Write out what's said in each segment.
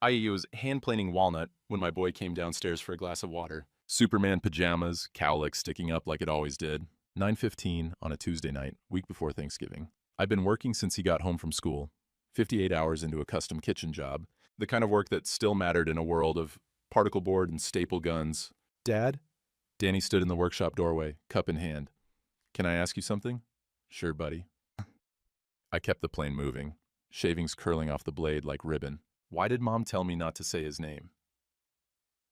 I.e., was hand-planing walnut when my boy came downstairs for a glass of water. Superman pajamas, cowlick sticking up like it always did. 9:15 on a Tuesday night, week before Thanksgiving. I'd been working since he got home from school, 58 hours into a custom kitchen job, the kind of work that still mattered in a world of particle board and staple guns. Dad? Danny stood in the workshop doorway, cup in hand. Can I ask you something? Sure, buddy. I kept the plane moving, shavings curling off the blade like ribbon. Why did Mom tell me not to say his name?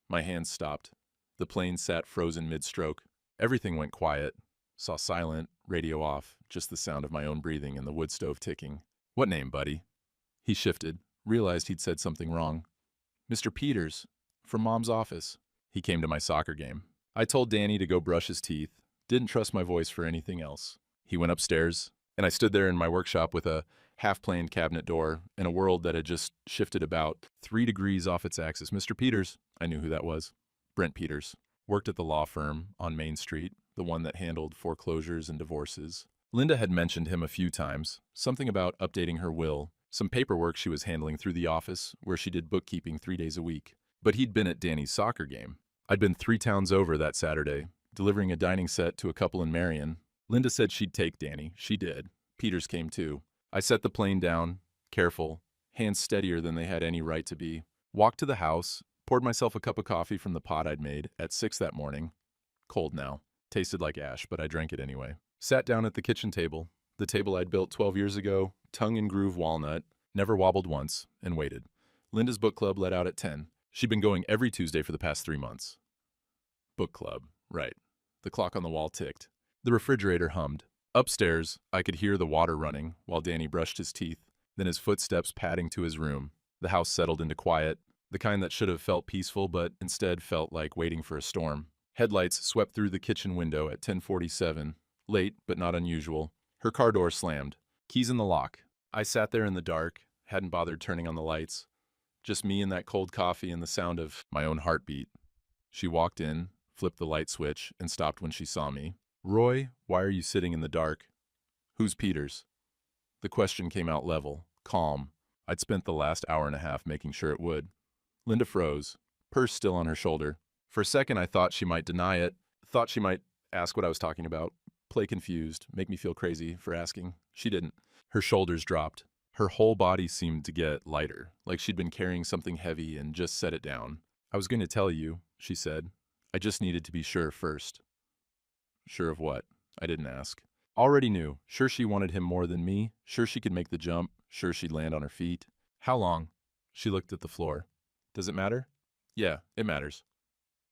My hands stopped. The plane sat frozen mid-stroke. Everything went quiet. Saw silent, radio off, just the sound of my own breathing and the wood stove ticking. What name, buddy? He shifted, realized he'd said something wrong. Mr. Peters, from Mom's office. He came to my soccer game. I told Danny to go brush his teeth, didn't trust my voice for anything else. He went upstairs, and I stood there in my workshop with a half-planed cabinet door in a world that had just shifted about 3 degrees off its axis. Mr. Peters, I knew who that was. Brent Peters. Worked at the law firm on Main Street, the one that handled foreclosures and divorces. Linda had mentioned him a few times, something about updating her will, some paperwork she was handling through the office where she did bookkeeping 3 days a week. But he'd been at Danny's soccer game. I'd been 3 towns over that Saturday, delivering a dining set to a couple in Marion. Linda said she'd take Danny. She did. Peters came too. I set the plane down, careful, hands steadier than they had any right to be. Walked to the house, poured myself a cup of coffee from the pot I'd made at 6 that morning. Cold now. Tasted like ash, but I drank it anyway. Sat down at the kitchen table, the table I'd built 12 years ago, tongue and groove walnut, never wobbled once, and waited. Linda's book club let out at 10. She'd been going every Tuesday for the past 3 months. Book club, right. The clock on the wall ticked. The refrigerator hummed. Upstairs, I could hear the water running while Danny brushed his teeth, then his footsteps padding to his room. The house settled into quiet, the kind that should have felt peaceful but instead felt like waiting for a storm. Headlights swept through the kitchen window at 10:47, late but not unusual. Her car door slammed. Keys in the lock. I sat there in the dark, hadn't bothered turning on the lights. Just me and that cold coffee and the sound of my own heartbeat. She walked in, flipped the light switch, and stopped when she saw me. Roy, why are you sitting in the dark? Who's Peters? The question came out level, calm. I'd spent the last hour and a half making sure it would. Linda froze, purse still on her shoulder. For a second, I thought she might deny it, thought she might ask what I was talking about, play confused, make me feel crazy for asking. She didn't. Her shoulders dropped. Her whole body seemed to get lighter, like she'd been carrying something heavy and just set it down. I was going to tell you, she said. I just needed to be sure first. Sure of what? I didn't ask. Already knew. Sure she wanted him more than me. Sure she could make the jump. Sure she'd land on her feet. How long? She looked at the floor. Does it matter? Yeah, it matters.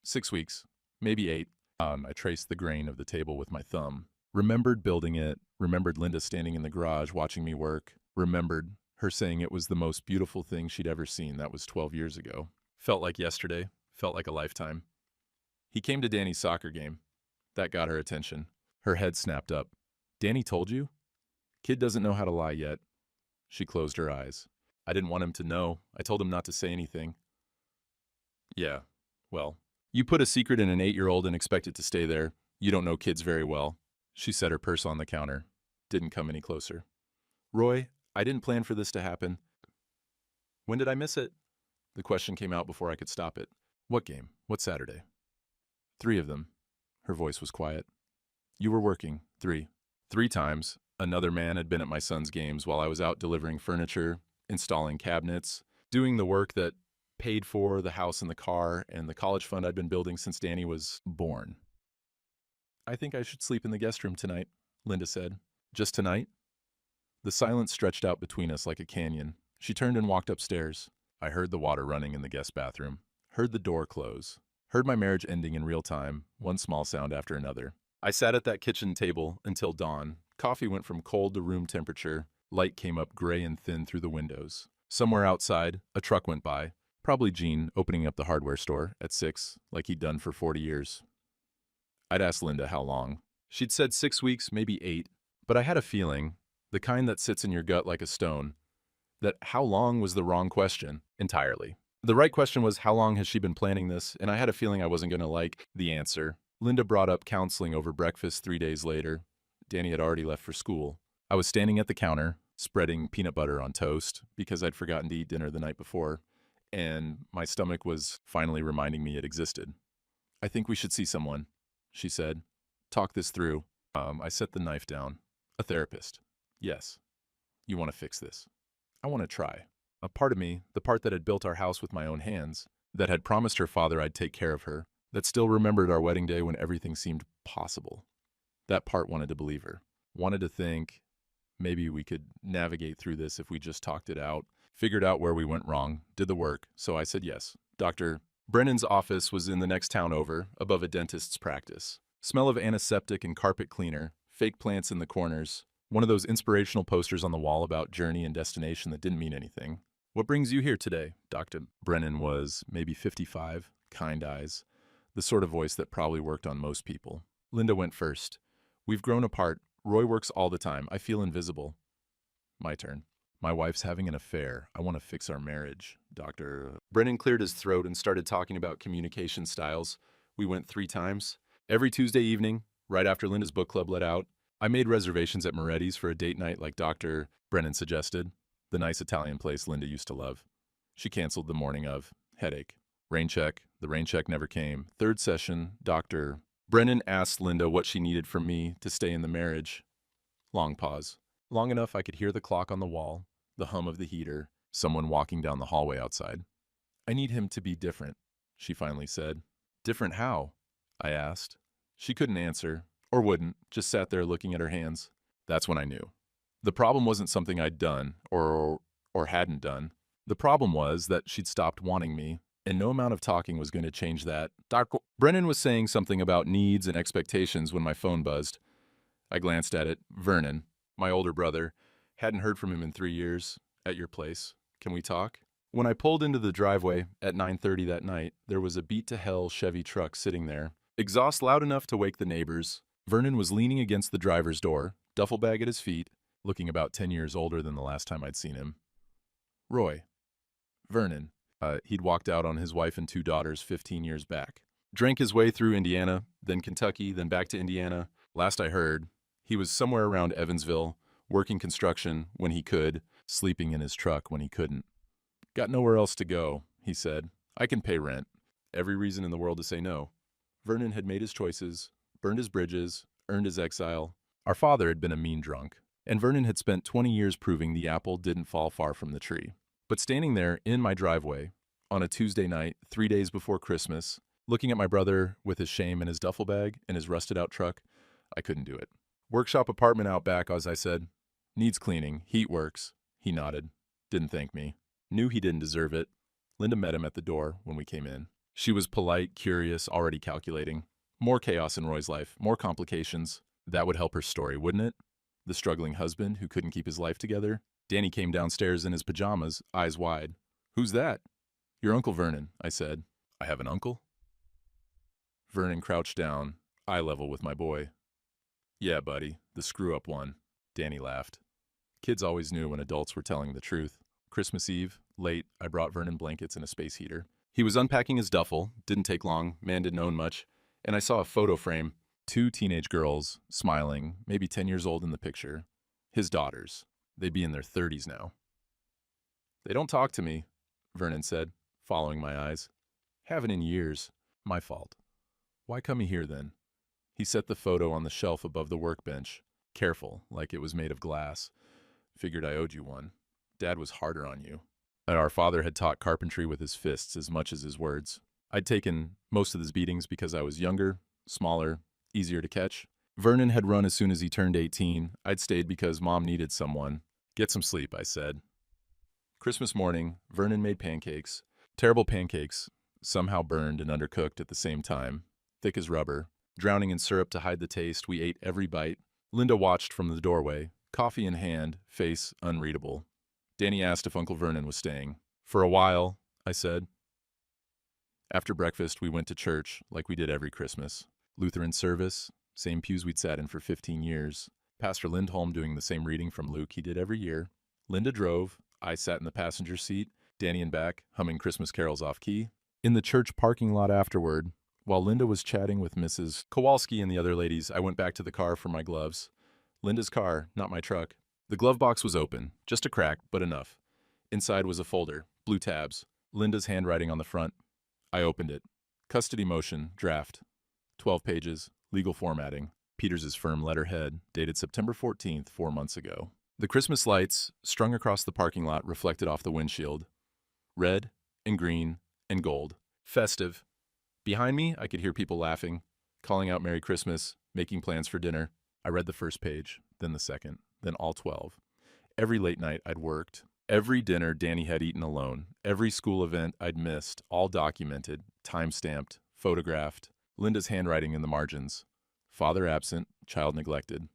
6 weeks. Maybe 8. I traced the grain of the table with my thumb. Remembered building it. Remembered Linda standing in the garage watching me work. Remembered her saying it was the most beautiful thing she'd ever seen. That was 12 years ago. Felt like yesterday. Felt like a lifetime. He came to Danny's soccer game. That got her attention. Her head snapped up. Danny told you? Kid doesn't know how to lie yet. She closed her eyes. I didn't want him to know. I told him not to say anything. Yeah, well, you put a secret in an 8-year-old and expect it to stay there. You don't know kids very well. She set her purse on the counter. Didn't come any closer. Roy, I didn't plan for this to happen. When did I miss it? The question came out before I could stop it. What game? What Saturday? 3 of them. Her voice was quiet. You were working. 3. 3 times. Another man had been at my son's games while I was out delivering furniture, installing cabinets, doing the work that paid for the house and the car and the college fund I'd been building since Danny was born. I think I should sleep in the guest room tonight, Linda said. Just tonight? The silence stretched out between us like a canyon. She turned and walked upstairs. I heard the water running in the guest bathroom. Heard the door close. Heard my marriage ending in real time, one small sound after another. I sat at that kitchen table until dawn. Coffee went from cold to room temperature. Light came up gray and thin through the windows. Somewhere outside, a truck went by. Probably Gene opening up the hardware store at 6, like he'd done for 40 years. I'd asked Linda how long. She'd said 6 weeks, maybe 8, but I had a feeling, the kind that sits in your gut like a stone, that how long was the wrong question entirely. The right question was how long has she been planning this, and I had a feeling I wasn't going to like the answer. Linda brought up counseling over breakfast 3 days later. Danny had already left for school. I was standing at the counter, spreading peanut butter on toast because I'd forgotten to eat dinner the night before, and my stomach was finally reminding me it existed. "I think we should see someone," she said. "Talk this through." I set the knife down. "A therapist." "Yes. You want to fix this?" "I want to try." A part of me, the part that had built our house with my own hands, that had promised her father I'd take care of her, that still remembered our wedding day when everything seemed possible. That part wanted to believe her. Wanted to think maybe we could navigate through this if we just talked it out, figured out where we went wrong, did the work. So I said yes. Dr. Brennan's office was in the next town over, above a dentist's practice. Smell of antiseptic and carpet cleaner, fake plants in the corners, one of those inspirational posters on the wall about journey and destination that didn't mean anything. "What brings you here today?" Dr. Brennan was maybe 55, kind eyes, the sort of voice that probably worked on most people. Linda went first. "We've grown apart. Roy works all the time. I feel invisible." My turn. "My wife's having an affair. I want to fix our marriage." Dr. Brennan cleared his throat and started talking about communication styles. We went 3 times. Every Tuesday evening, right after Linda's book club let out, I made reservations at Moretti's for a date night like Dr. Brennan suggested, the nice Italian place Linda used to love. She canceled the morning of. Headache. Rain check. The rain check never came. 3rd session, Dr. Brennan asked Linda what she needed from me to stay in the marriage. Long pause. Long enough I could hear the clock on the wall, the hum of the heater, someone walking down the hallway outside. "I need him to be different," she finally said. "Different how?" I asked. She couldn't answer, or wouldn't, just sat there looking at her hands. That's when I knew. The problem wasn't something I'd done, or hadn't done. The problem was that she'd stopped wanting me, and no amount of talking was going to change that. Dr. Brennan was saying something about needs and expectations when my phone buzzed. I glanced at it. "Vernon, my older brother. Hadn't heard from him in 3 years. At your place. Can we talk?" When I pulled into the driveway at 9:30 that night, there was a beat-to-hell Chevy truck sitting there. Exhaust loud enough to wake the neighbors. Vernon was leaning against the driver's door, duffel bag at his feet, looking about 10 years older than the last time I'd seen him. "Roy." "Vernon." He'd walked out on his wife and 2 daughters 15 years back. Drank his way through Indiana, then Kentucky, then back to Indiana. Last I heard, he was somewhere around Evansville, working construction when he could, sleeping in his truck when he couldn't. "Got nowhere else to go," he said. "I can pay rent." Every reason in the world to say no. Vernon had made his choices, burned his bridges, earned his exile. Our father had been a mean drunk, and Vernon had spent 20 years proving the apple didn't fall far from the tree. But standing there in my driveway, on a Tuesday night, 3 days before Christmas, looking at my brother with his shame in his duffel bag and his rusted-out truck, I couldn't do it. "Workshop apartment out back," as I said. "Needs cleaning. Heat works." He nodded. Didn't thank me. Knew he didn't deserve it. Linda met him at the door when we came in. She was polite, curious, already calculating. More chaos in Roy's life, more complications. That would help her story, wouldn't it? The struggling husband who couldn't keep his life together. Danny came downstairs in his pajamas, eyes wide. "Who's that?" "Your Uncle Vernon," I said. "I have an uncle?" Vernon crouched down, eye level with my boy. "Yeah, buddy, the screw-up one." Danny laughed. Kids always knew when adults were telling the truth. Christmas Eve, late, I brought Vernon blankets and a space heater. He was unpacking his duffel, didn't take long, man didn't own much, and I saw a photo frame. 2 teenage girls, smiling, maybe 10 years old in the picture. His daughters. They'd be in their 30s now. "They don't talk to me," Vernon said, following my eyes. "Haven't in years. My fault." "Why come here then?" He set the photo on the shelf above the workbench. Careful, like it was made of glass. "Figured I owed you one. Dad was harder on you." Our father had taught carpentry with his fists as much as his words. I'd taken most of his beatings because I was younger, smaller, easier to catch. Vernon had run as soon as he turned 18. I'd stayed because Mom needed someone. "Get some sleep," I said. Christmas morning, Vernon made pancakes. Terrible pancakes, somehow burned and undercooked at the same time. Thick as rubber. Drowning in syrup to hide the taste, we ate every bite. Linda watched from the doorway, coffee in hand, face unreadable. Danny asked if Uncle Vernon was staying. "For a while," I said. After breakfast, we went to church, like we did every Christmas. Lutheran service, same pews we'd sat in for 15 years. Pastor Lindholm doing the same reading from Luke he did every year. Linda drove. I sat in the passenger seat, Danny in back, humming Christmas carols off-key. In the church parking lot afterward, while Linda was chatting with Mrs. Kowalski and the other ladies, I went back to the car for my gloves. Linda's car, not my truck. The glove box was open, just a crack, but enough. Inside was a folder, blue tabs. Linda's handwriting on the front. I opened it. Custody motion, draft. 12 pages, legal formatting. Peters's firm letterhead, dated September 14th, 4 months ago. The Christmas lights, strung across the parking lot, reflected off the windshield. Red and green and gold. Festive. Behind me, I could hear people laughing, calling out Merry Christmas, making plans for dinner. I read the first page, then the second, then all 12. Every late night I'd worked. Every dinner Danny had eaten alone. Every school event I'd missed, all documented, time-stamped, photographed. Linda's handwriting in the margins. Father absent, child neglected.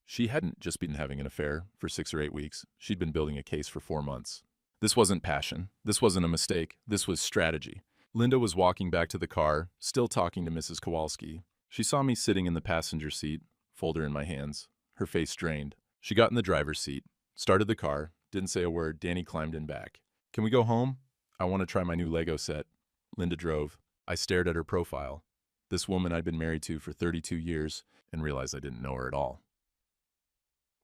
She hadn't just been having an affair for 6 or 8 weeks. She'd been building a case for 4 months. This wasn't passion. This wasn't a mistake. This was strategy. Linda was walking back to the car, still talking to Mrs. Kowalski. She saw me sitting in the passenger seat, folder in my hands, her face drained. She got in the driver's seat, started the car, didn't say a word. Danny climbed in back. Can we go home? I want to try my new Lego set. Linda drove. I stared at her profile. This woman I'd been married to for 32 years and realized I didn't know her at all.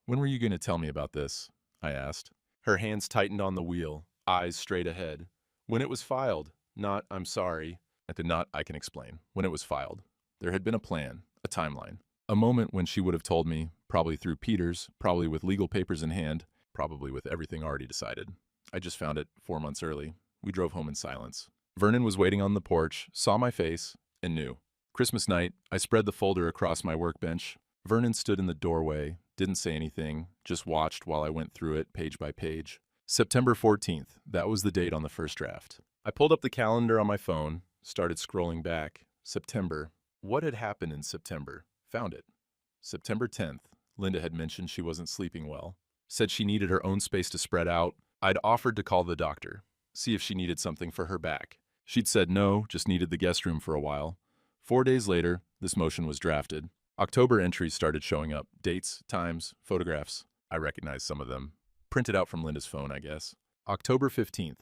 When were you going to tell me about this? I asked. Her hands tightened on the wheel, eyes straight ahead. When it was filed, not, I'm sorry. I can explain. When it was filed. There had been a plan, a timeline. A moment when she would have told me, probably through Peters, probably with legal papers in hand, probably with everything already decided. I just found it 4 months early. We drove home in silence. Vernon was waiting on the porch, saw my face, and knew. Christmas night, I spread the folder across my workbench. Vernon stood in the doorway, didn't say anything, just watched while I went through it page by page. September 14th, that was the date on the first draft. I pulled up the calendar on my phone, started scrolling back. September. What had happened in September? Found it. September 10th, Linda had mentioned she wasn't sleeping well. Said she needed her own space to spread out. I'd offered to call the doctor, see if she needed something for her back. She'd said no, just needed the guest room for a while. 4 days later, this motion was drafted. October entries started showing up. Dates, times, photographs. I recognized some of them. Printed out from Linda's phone, I guess. October 15th.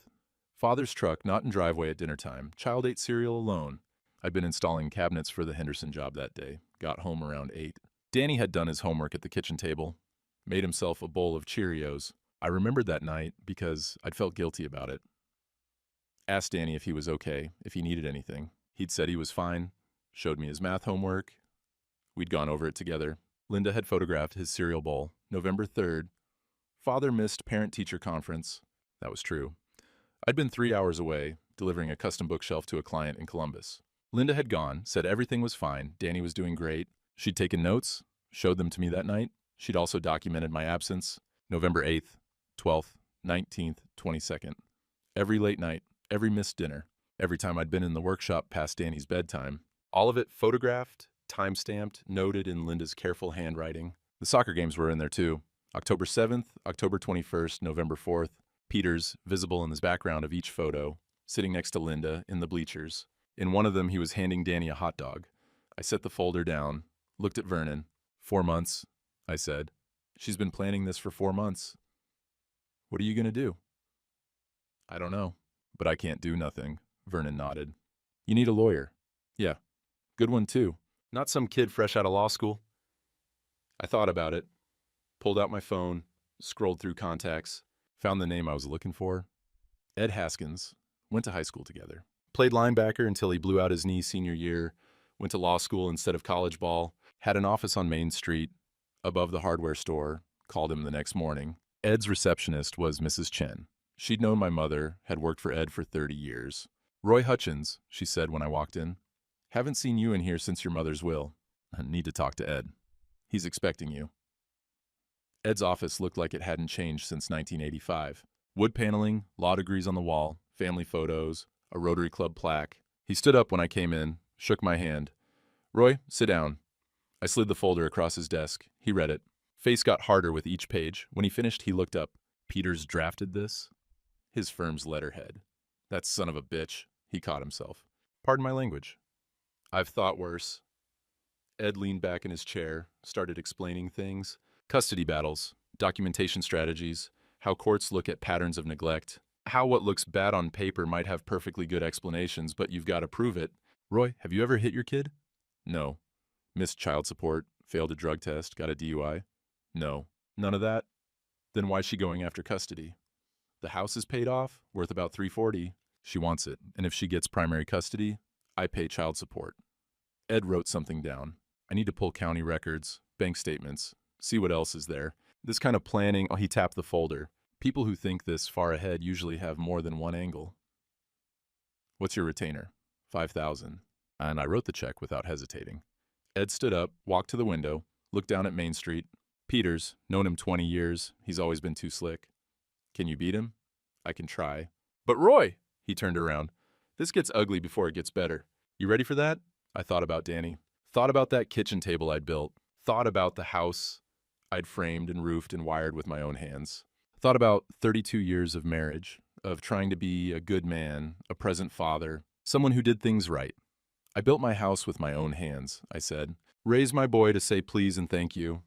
Father's truck not in driveway at dinner time. Child ate cereal alone. I'd been installing cabinets for the Henderson job that day. Got home around 8. Danny had done his homework at the kitchen table. Made himself a bowl of Cheerios. I remembered that night because I'd felt guilty about it. Asked Danny if he was okay, if he needed anything. He'd said he was fine. Showed me his math homework. We'd gone over it together. Linda had photographed his cereal bowl. November 3rd. Father missed parent-teacher conference. That was true. I'd been 3 hours away, delivering a custom bookshelf to a client in Columbus. Linda had gone, said everything was fine, Danny was doing great. She'd taken notes, showed them to me that night. She'd also documented my absence. November 8th, 12th, 19th, 22nd. Every late night, every missed dinner, every time I'd been in the workshop past Danny's bedtime. All of it photographed, time-stamped, noted in Linda's careful handwriting. The soccer games were in there too. October 7th, October 21st, November 4th. Peters, visible in the background of each photo, sitting next to Linda in the bleachers. In one of them, he was handing Danny a hot dog. I set the folder down, looked at Vernon. 4 months, I said. She's been planning this for 4 months. What are you going to do? I don't know, but I can't do nothing, Vernon nodded. You need a lawyer. Yeah, good one too. Not some kid fresh out of law school. I thought about it, pulled out my phone, scrolled through contacts, found the name I was looking for. Ed Haskins. Went to high school together. Played linebacker until he blew out his knee senior year. Went to law school instead of college ball. Had an office on Main Street, above the hardware store. Called him the next morning. Ed's receptionist was Mrs. Chen. She'd known my mother, had worked for Ed for 30 years. Roy Hutchins, she said when I walked in. Haven't seen you in here since your mother's will. I need to talk to Ed. He's expecting you. Ed's office looked like it hadn't changed since 1985. Wood paneling, law degrees on the wall, family photos, a Rotary Club plaque. He stood up when I came in, shook my hand. Roy, sit down. I slid the folder across his desk. He read it. Face got harder with each page. When he finished, he looked up. Peters drafted this? His firm's letterhead. That son of a bitch. He caught himself. Pardon my language. I've thought worse. Ed leaned back in his chair, started explaining things. Custody battles, documentation strategies, how courts look at patterns of neglect, how what looks bad on paper might have perfectly good explanations, but you've got to prove it. Roy, have you ever hit your kid? No. Missed child support, failed a drug test, got a DUI? No. None of that? Then why's she going after custody? The house is paid off, worth about $340. She wants it, and if she gets primary custody, I pay child support. Ed wrote something down. I need to pull county records, bank statements, see what else is there. This kind of planning, he tapped the folder. People who think this far ahead usually have more than one angle. What's your retainer? $5,000. And I wrote the check without hesitating. Ed stood up, walked to the window, looked down at Main Street. Peters, known him 20 years. He's always been too slick. Can you beat him? I can try. But Roy, he turned around. This gets ugly before it gets better. You ready for that? I thought about Danny. Thought about that kitchen table I'd built. Thought about the house I'd framed and roofed and wired with my own hands. Thought about 32 years of marriage, of trying to be a good man, a present father, someone who did things right. I built my house with my own hands, I said. Raised my boy to say please and thank you.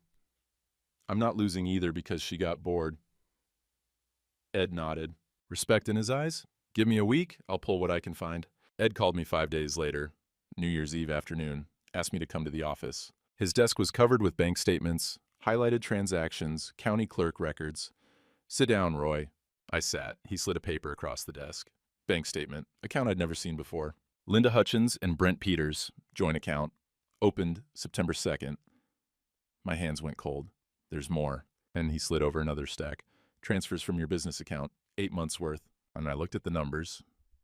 I'm not losing either because she got bored. Ed nodded. Respect in his eyes? Give me a week, I'll pull what I can find. Ed called me 5 days later, New Year's Eve afternoon, asked me to come to the office. His desk was covered with bank statements, highlighted transactions, county clerk records. Sit down, Roy. I sat. He slid a paper across the desk. Bank statement, account I'd never seen before. Linda Hutchins and Brent Peters, joint account. Opened September 2nd. My hands went cold. There's more. And he slid over another stack. Transfers from your business account, 8 months worth. And I looked at the numbers.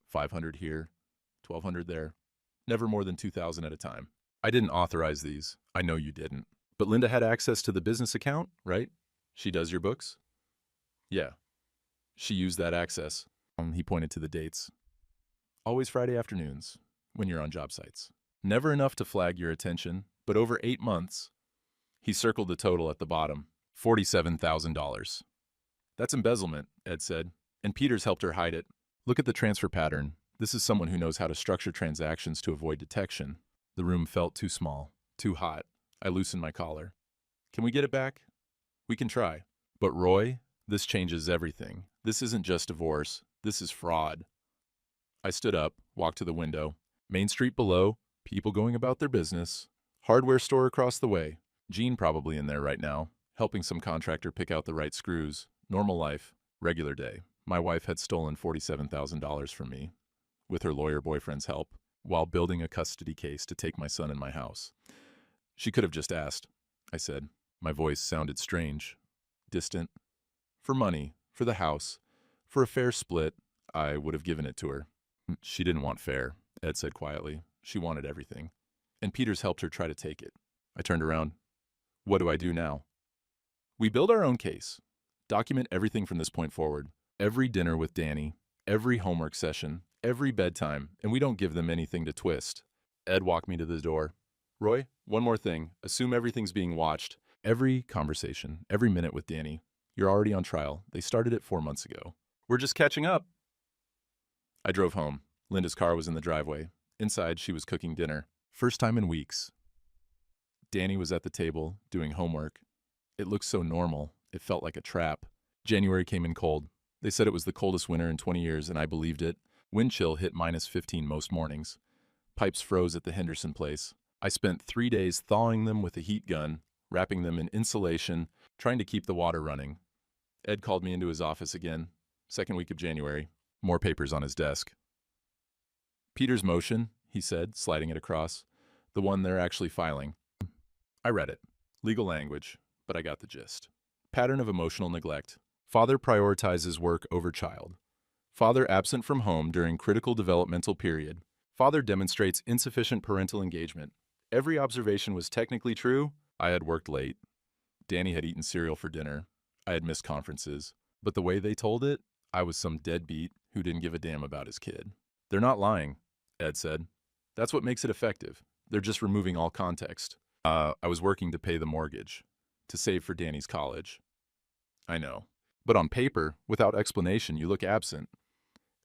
500 here, 1,200 there. Never more than 2,000 at a time. I didn't authorize these. I know you didn't. But Linda had access to the business account, right? She does your books? Yeah. She used that access. He pointed to the dates. Always Friday afternoons, when you're on job sites. Never enough to flag your attention, but over 8 months. He circled the total at the bottom, $47,000. That's embezzlement, Ed said, and Peters helped her hide it. Look at the transfer pattern. This is someone who knows how to structure transactions to avoid detection. The room felt too small, too hot. I loosened my collar. Can we get it back? We can try. But Roy, this changes everything. This isn't just divorce. This is fraud. I stood up, walked to the window. Main Street below, people going about their business. Hardware store across the way. Jean probably in there right now, helping some contractor pick out the right screws. Normal life, regular day. My wife had stolen $47,000 from me, with her lawyer boyfriend's help, while building a custody case to take my son in my house. She could have just asked, I said. My voice sounded strange, distant. For money, for the house, for a fair split, I would have given it to her. She didn't want fair, Ed said quietly. She wanted everything. And Peters helped her try to take it. I turned around. What do I do now? We build our own case. Document everything from this point forward. Every dinner with Danny, every homework session, every bedtime, and we don't give them anything to twist. Ed walked me to the door. Roy, one more thing. Assume everything's being watched. Every conversation, every minute with Danny. You're already on trial. They started it 4 months ago. We're just catching up. I drove home. Linda's car was in the driveway. Inside, she was cooking dinner. First time in weeks. Danny was at the table, doing homework. It looked so normal. It felt like a trap. January came in cold. They said it was the coldest winter in 20 years, and I believed it. Wind chill hit -15 most mornings. Pipes froze at the Henderson place. I spent 3 days thawing them with a heat gun, wrapping them in insulation, trying to keep the water running. Ed called me into his office again. Second week of January. More papers on his desk. Peter's motion, he said, sliding it across. The one they're actually filing. I read it. Legal language, but I got the gist. Pattern of emotional neglect. Father prioritizes work over child. Father absent from home during critical developmental period. Father demonstrates insufficient parental engagement. Every observation was technically true. I had worked late. Danny had eaten cereal for dinner. I had missed conferences. But the way they told it, I was some deadbeat who didn't give a damn about his kid. They're not lying, Ed said. That's what makes it effective. They're just removing all context. I was working to pay the mortgage, to save for Danny's college. I know. But on paper, without explanation, you look absent.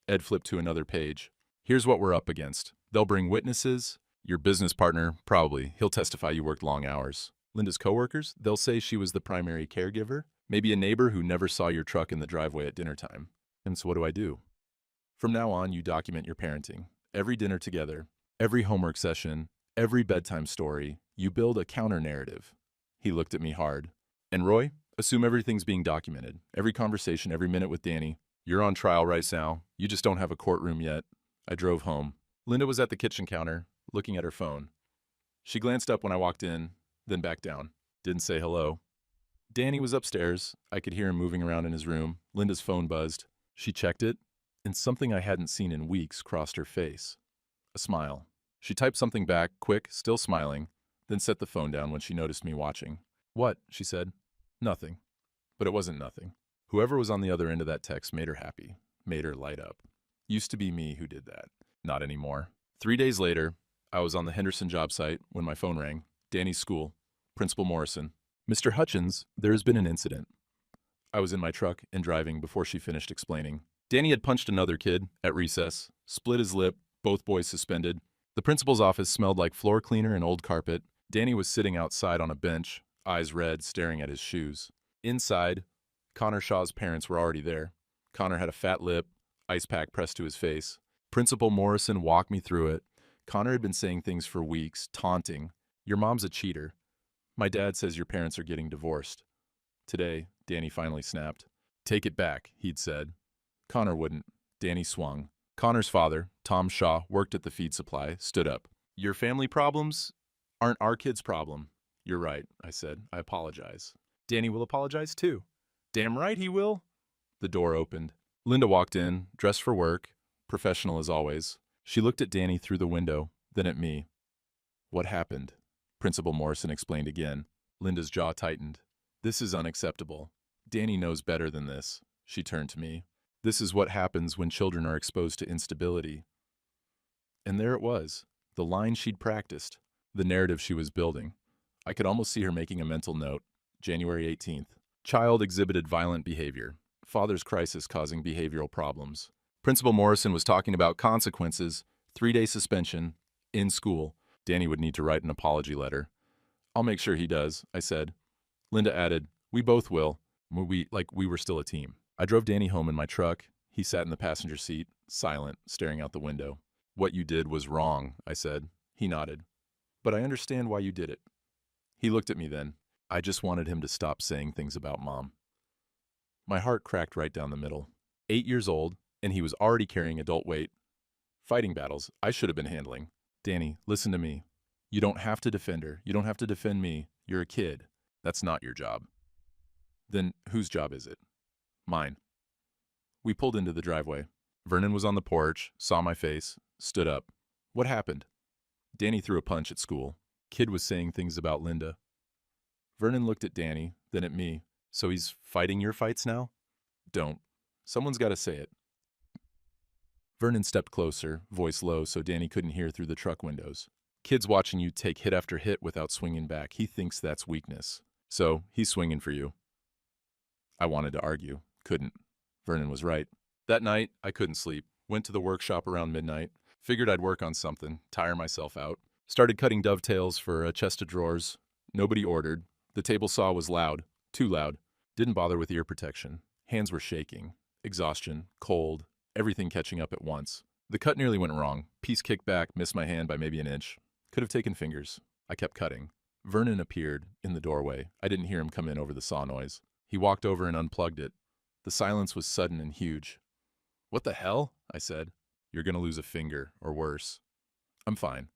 Ed flipped to another page. Here's what we're up against. They'll bring witnesses. Your business partner, probably. He'll testify you worked long hours. Linda's coworkers, they'll say she was the primary caregiver. Maybe a neighbor who never saw your truck in the driveway at dinner time. And so what do I do? From now on, you document your parenting. Every dinner together, every homework session, every bedtime story. You build a counter-narrative. He looked at me hard. And Roy, assume everything's being documented. Every conversation, every minute with Danny. You're on trial right now. You just don't have a courtroom yet. I drove home. Linda was at the kitchen counter, looking at her phone. She glanced up when I walked in, then back down. Didn't say hello. Danny was upstairs. I could hear him moving around in his room. Linda's phone buzzed. She checked it, and something I hadn't seen in weeks crossed her face. A smile. She typed something back, quick, still smiling, then set the phone down when she noticed me watching. "What?" she said. "Nothing." But it wasn't nothing. Whoever was on the other end of that text made her happy, made her light up. Used to be me who did that. Not anymore. 3 days later, I was on the Henderson job site when my phone rang. Danny's school. Principal Morrison. "Mr. Hutchins, there has been an incident." I was in my truck and driving before she finished explaining. Danny had punched another kid at recess, split his lip, both boys suspended. The principal's office smelled like floor cleaner and old carpet. Danny was sitting outside on a bench, eyes red, staring at his shoes. Inside, Connor Shaw's parents were already there. Connor had a fat lip, ice pack pressed to his face. Principal Morrison walked me through it. Connor had been saying things for weeks, taunting. "Your mom's a cheater. My dad says your parents are getting divorced." Today, Danny finally snapped. "Take it back," he'd said. Connor wouldn't. Danny swung. Connor's father, Tom Shaw, worked at the feed supply, stood up. "Your family problems aren't our kids' problem." "You're right," I said. "I apologize." "Danny will apologize too." "Damn right he will." The door opened. Linda walked in, dressed for work, professional as always. She looked at Danny through the window, then at me. "What happened?" Principal Morrison explained again. Linda's jaw tightened. "This is unacceptable. Danny knows better than this." She turned to me. "This is what happens when children are exposed to instability." And there it was, the line she'd practiced, the narrative she was building. I could almost see her making a mental note. January 18th. Child exhibited violent behavior. Father's crisis causing behavioral problems. Principal Morrison was talking about consequences, 3-day suspension, in school. Danny would need to write an apology letter. "I'll make sure he does," I said. Linda added, "We both will." We were still a team. I drove Danny home in my truck. He sat in the passenger seat, silent, staring out the window. "What you did was wrong," I said. He nodded. "But I understand why you did it." He looked at me then. I just wanted him to stop saying things about Mom. My heart cracked right down the middle. 8 years old, and he was already carrying adult weight. Fighting battles I should have been handling. "Danny, listen to me. You don't have to defend her. You don't have to defend me. You're a kid. That's not your job." "Then whose job is it?" "Mine." We pulled into the driveway. Vernon was on the porch, saw my face, stood up. "What happened?" "Danny threw a punch at school. Kid was saying things about Linda." Vernon looked at Danny, then at me. "So he's fighting your fights now?" "Don't. Someone's got to say it." Vernon stepped closer, voice low so Danny couldn't hear through the truck windows. "Kid's watching you take hit after hit without swinging back. He thinks that's weakness. So he's swinging for you." I wanted to argue. Couldn't. Vernon was right. That night, I couldn't sleep. Went to the workshop around midnight. Figured I'd work on something, tire myself out. Started cutting dovetails for a chest of drawers. Nobody ordered. The table saw was loud. Too loud. Didn't bother with ear protection. Hands were shaking. Exhaustion. Cold. Everything catching up at once. The cut nearly went wrong. Piece kicked back, missed my hand by maybe an inch. Could have taken fingers. I kept cutting. Vernon appeared in the doorway. I didn't hear him come in over the saw noise. He walked over and unplugged it. The silence was sudden and huge. "What the hell?" I said. "You're gonna lose a finger, or worse." "I'm fine."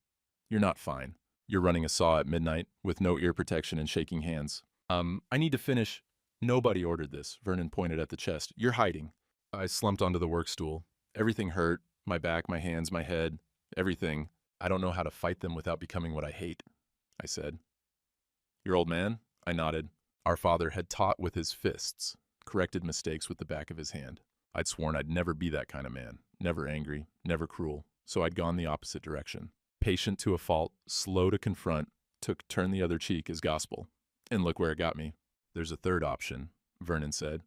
"You're not fine. You're running a saw at midnight with no ear protection and shaking hands." I need to finish." "Nobody ordered this," Vernon pointed at the chest. "You're hiding." I slumped onto the work stool. Everything hurt. My back, my hands, my head. Everything. "I don't know how to fight them without becoming what I hate," I said. "Your old man?" I nodded. Our father had taught with his fists, corrected mistakes with the back of his hand. I'd sworn I'd never be that kind of man. Never angry, never cruel. So I'd gone the opposite direction. Patient to a fault, slow to confront, took turn the other cheek as gospel. And look where it got me. "There's a third option," Vernon said.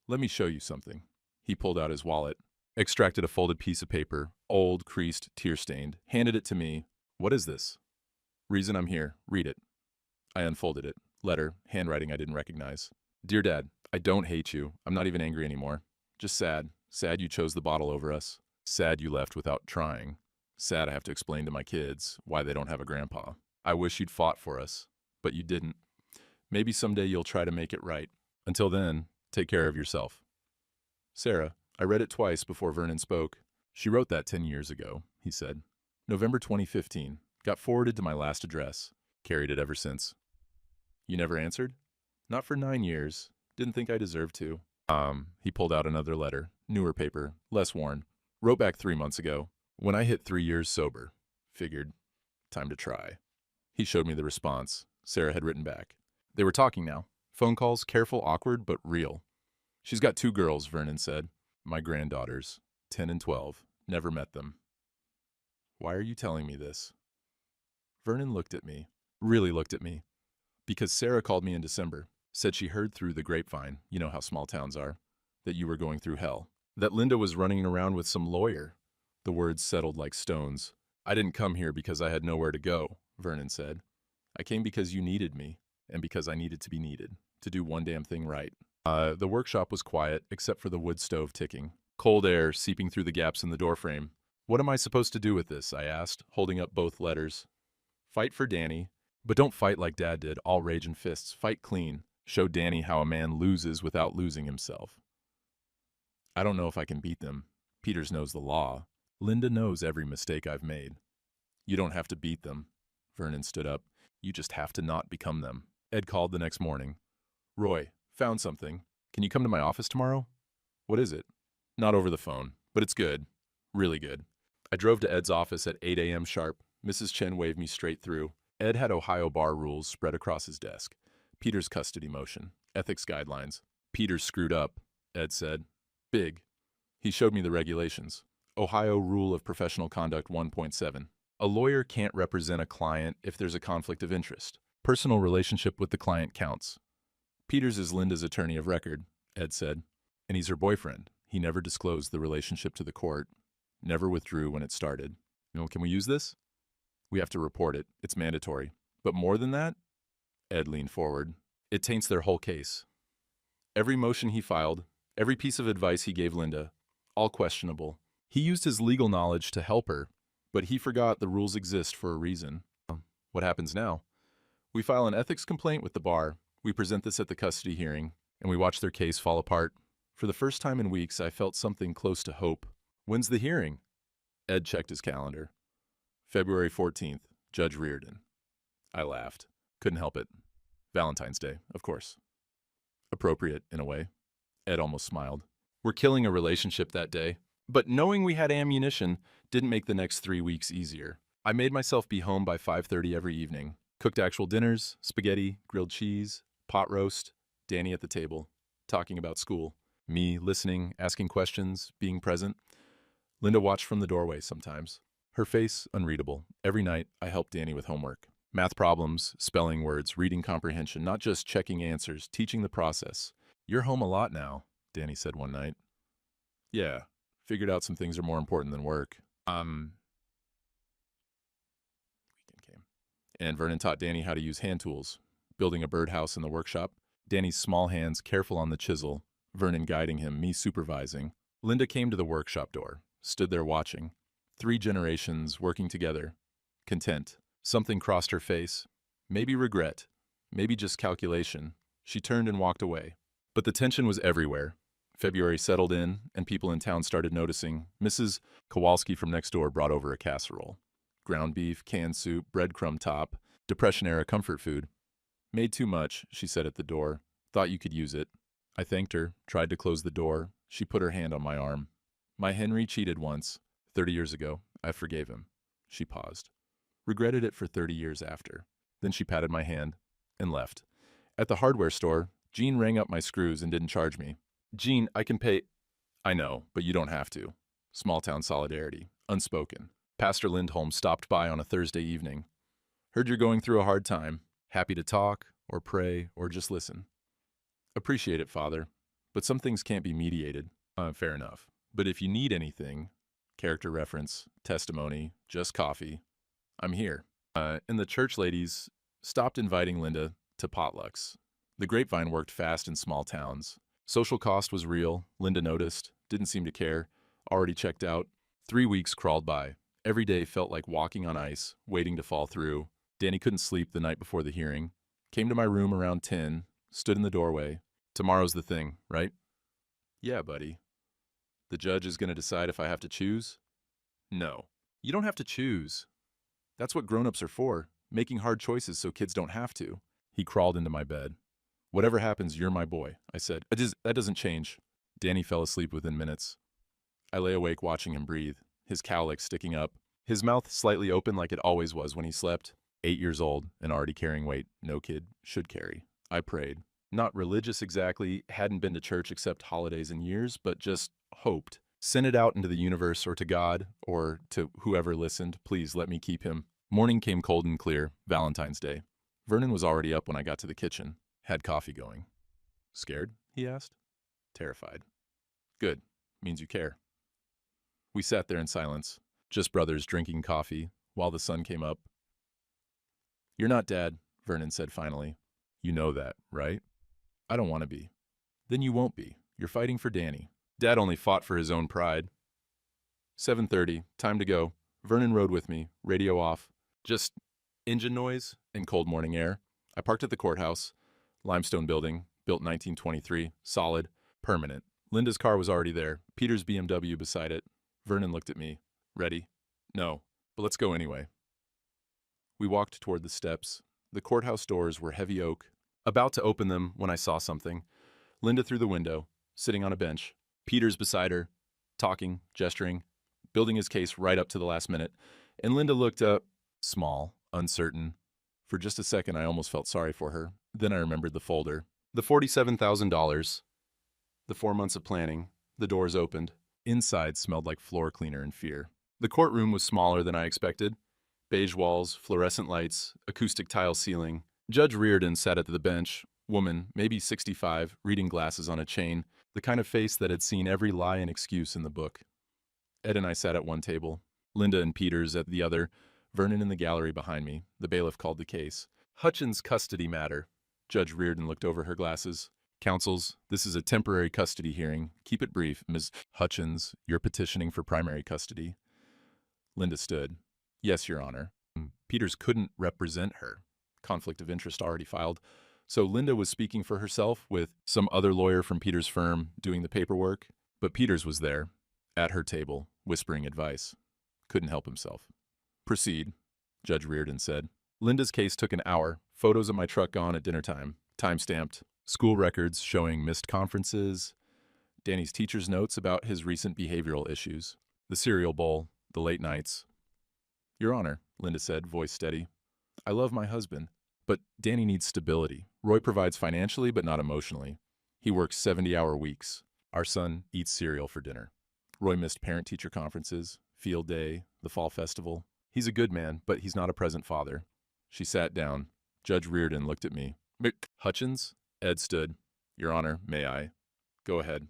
"Let me show you something." He pulled out his wallet, extracted a folded piece of paper, old, creased, tear-stained, handed it to me. "What is this?" "Reason I'm here. Read it." I unfolded it. Letter, handwriting I didn't recognize. "Dear Dad, I don't hate you. I'm not even angry anymore. Just sad. Sad you chose the bottle over us. Sad you left without trying. Sad I have to explain to my kids why they don't have a grandpa. I wish you'd fought for us, but you didn't. Maybe someday you'll try to make it right. Until then, take care of yourself. Sarah." I read it twice before Vernon spoke. She wrote that 10 years ago, he said. November 2015. Got forwarded to my last address. Carried it ever since. You never answered? Not for 9 years. Didn't think I deserved to. He pulled out another letter. Newer paper. Less worn. Wrote back 3 months ago. When I hit 3 years sober. Figured. Time to try. He showed me the response. Sarah had written back. They were talking now. Phone calls, careful, awkward, but real. She's got 2 girls, Vernon said. My granddaughters. 10 and 12. Never met them. Why are you telling me this? Vernon looked at me. Really looked at me. Because Sarah called me in December. Said she heard through the grapevine, you know how small towns are, that you were going through hell. That Linda was running around with some lawyer. The words settled like stones. I didn't come here because I had nowhere to go, Vernon said. I came because you needed me, and because I needed to be needed, to do one damn thing right. The workshop was quiet, except for the wood stove ticking. Cold air seeping through the gaps in the doorframe. What am I supposed to do with this? I asked, holding up both letters. Fight for Danny, but don't fight like Dad did, all rage and fists. Fight clean. Show Danny how a man loses without losing himself. I don't know if I can beat them. Peters knows the law. Linda knows every mistake I've made. You don't have to beat them. Vernon stood up. You just have to not become them. Ed called the next morning. Roy, found something. Can you come to my office tomorrow? What is it? Not over the phone, but it's good. Really good. I drove to Ed's office at 8 a.m. sharp. Mrs. Chen waved me straight through. Ed had Ohio bar rules spread across his desk. Peter's custody motion. Ethics guidelines. Peter's screwed up, Ed said. Big. He showed me the regulations. Ohio Rule of Professional Conduct 1.7. A lawyer can't represent a client if there's a conflict of interest. Personal relationship with the client counts. Peters is Linda's attorney of record, Ed said. And he's her boyfriend. He never disclosed the relationship to the court. Never withdrew when it started. Can we use this? We have to report it. It's mandatory. But more than that? Ed leaned forward. It taints their whole case. Every motion he filed, every piece of advice he gave Linda, all questionable. He used his legal knowledge to help her, but he forgot the rules exist for a reason. What happens now? We file an ethics complaint with the bar, we present this at the custody hearing, and we watch their case fall apart. For the first time in weeks, I felt something close to hope. When's the hearing? Ed checked his calendar. February 14th, Judge Reardon. I laughed. Couldn't help it. Valentine's Day, of course. Appropriate, in a way. Ed almost smiled. We're killing a relationship that day. But knowing we had ammunition didn't make the next 3 weeks easier. I made myself be home by 5:30 every evening. Cooked actual dinners, spaghetti, grilled cheese, pot roast, Danny at the table, talking about school. Me listening, asking questions, being present. Linda watched from the doorway sometimes. Her face unreadable. Every night, I helped Danny with homework. Math problems, spelling words, reading comprehension, not just checking answers, teaching the process. You're home a lot now, Danny said one night. Yeah, figured out some things are more important than work. Weekend came. And Vernon taught Danny how to use hand tools, building a birdhouse in the workshop. Danny's small hands careful on the chisel, Vernon guiding him, me supervising. Linda came to the workshop door, stood there watching. 3 generations working together. Content. Something crossed her face. Maybe regret. Maybe just calculation. She turned and walked away. But the tension was everywhere. February settled in, and people in town started noticing. Mrs. Kowalski from next door brought over a casserole. Ground beef, canned soup, breadcrumb top, Depression-era comfort food. Made too much, she said at the door. Thought you could use it. I thanked her, tried to close the door. She put her hand on my arm. My Henry cheated once. 30 years ago. I forgave him. She paused. Regretted it for 30 years after. Then she patted my hand and left. At the hardware store, Jean rang up my screws and didn't charge me. Jean, I can pay. I know, but you don't have to. Small town solidarity. Unspoken. Pastor Lindholm stopped by on a Thursday evening. Heard you're going through a hard time. Happy to talk, or pray, or just listen. Appreciate it, Father. But some things can't be mediated. Fair enough. But if you need anything, character reference, testimony, just coffee, I'm here. And the church ladies stopped inviting Linda to potlucks. The grapevine worked fast in small towns. Social cost was real, Linda noticed, didn't seem to care, already checked out. 3 weeks crawled by. Every day felt like walking on ice, waiting to fall through. Danny couldn't sleep the night before the hearing. Came to my room around 10, stood in the doorway. Tomorrow's the thing, right? Yeah, buddy. The judge is going to decide if I have to choose? No. You don't have to choose. That's what grown-ups are for, making hard choices so kids don't have to. He crawled into my bed. Whatever happens, you're my boy, I said. That doesn't change. Danny fell asleep within minutes. I lay awake watching him breathe, his cowlick sticking up, his mouth slightly open like it always was when he slept. 8 years old and already carrying weight no kid should carry. I prayed. Not religious exactly, hadn't been to church except holidays in years, but just hoped. Send it out into the universe or to God or to whoever listened. Please let me keep him. Morning came cold and clear, Valentine's Day. Vernon was already up when I got to the kitchen. Had coffee going. Scared? He asked. Terrified. Good. Means you care. We sat there in silence, just brothers drinking coffee, while the sun came up. You're not Dad, Vernon said finally. You know that, right? I don't want to be. Then you won't be. You're fighting for Danny. Dad only fought for his own pride. 7:30, time to go. Vernon rode with me, radio off. Just engine noise and cold morning air. I parked at the courthouse. Limestone building, built 1923, solid, permanent. Linda's car was already there, Peter's BMW beside it. Vernon looked at me. Ready? No, but let's go anyway. We walked toward the steps. The courthouse doors were heavy oak. About to open them when I saw something. Linda through the window, sitting on a bench. Peter's beside her, talking, gesturing, building his case right up to the last minute. And Linda looked up, small, uncertain. For just a second, I almost felt sorry for her. Then I remembered the folder. The $47,000. The 4 months of planning. The doors opened. Inside smelled like floor cleaner and fear. The courtroom was smaller than I expected. Beige walls, fluorescent lights, acoustic tile ceiling. Judge Reardon sat at the bench, woman, maybe 65, reading glasses on a chain, the kind of face that had seen every lie and excuse in the book. Ed and I sat at one table, Linda and Peters at the other, Vernon in the gallery behind me. The bailiff called the case. Hutchins' custody matter. Judge Reardon looked over her glasses. Counsels, this is a temporary custody hearing. Keep it brief. Ms. Hutchins, you're petitioning for primary custody. Linda stood. Yes, Your Honor. Peters couldn't represent her. Conflict of interest already filed. So Linda was speaking for herself with some other lawyer from Peters' firm doing the paperwork. But Peters was there, at her table, whispering advice. Couldn't help himself. Proceed, Judge Reardon said. Linda's case took an hour. Photos of my truck gone at dinner time. Time-stamped. School records showing missed conferences. Danny's teacher's notes about his recent behavioral issues. The cereal bowl. The late nights. Your Honor, Linda said, voice steady. I love my husband, but Danny needs stability. Roy provides financially, but not emotionally. He works 70-hour weeks. Our son eats cereal for dinner. Roy missed parent-teacher conferences, field day, the fall festival. He's a good man, but he's not a present father. She sat down. Judge Reardon looked at me. Hutchins? Ed stood. Your Honor, may I? Go ahead.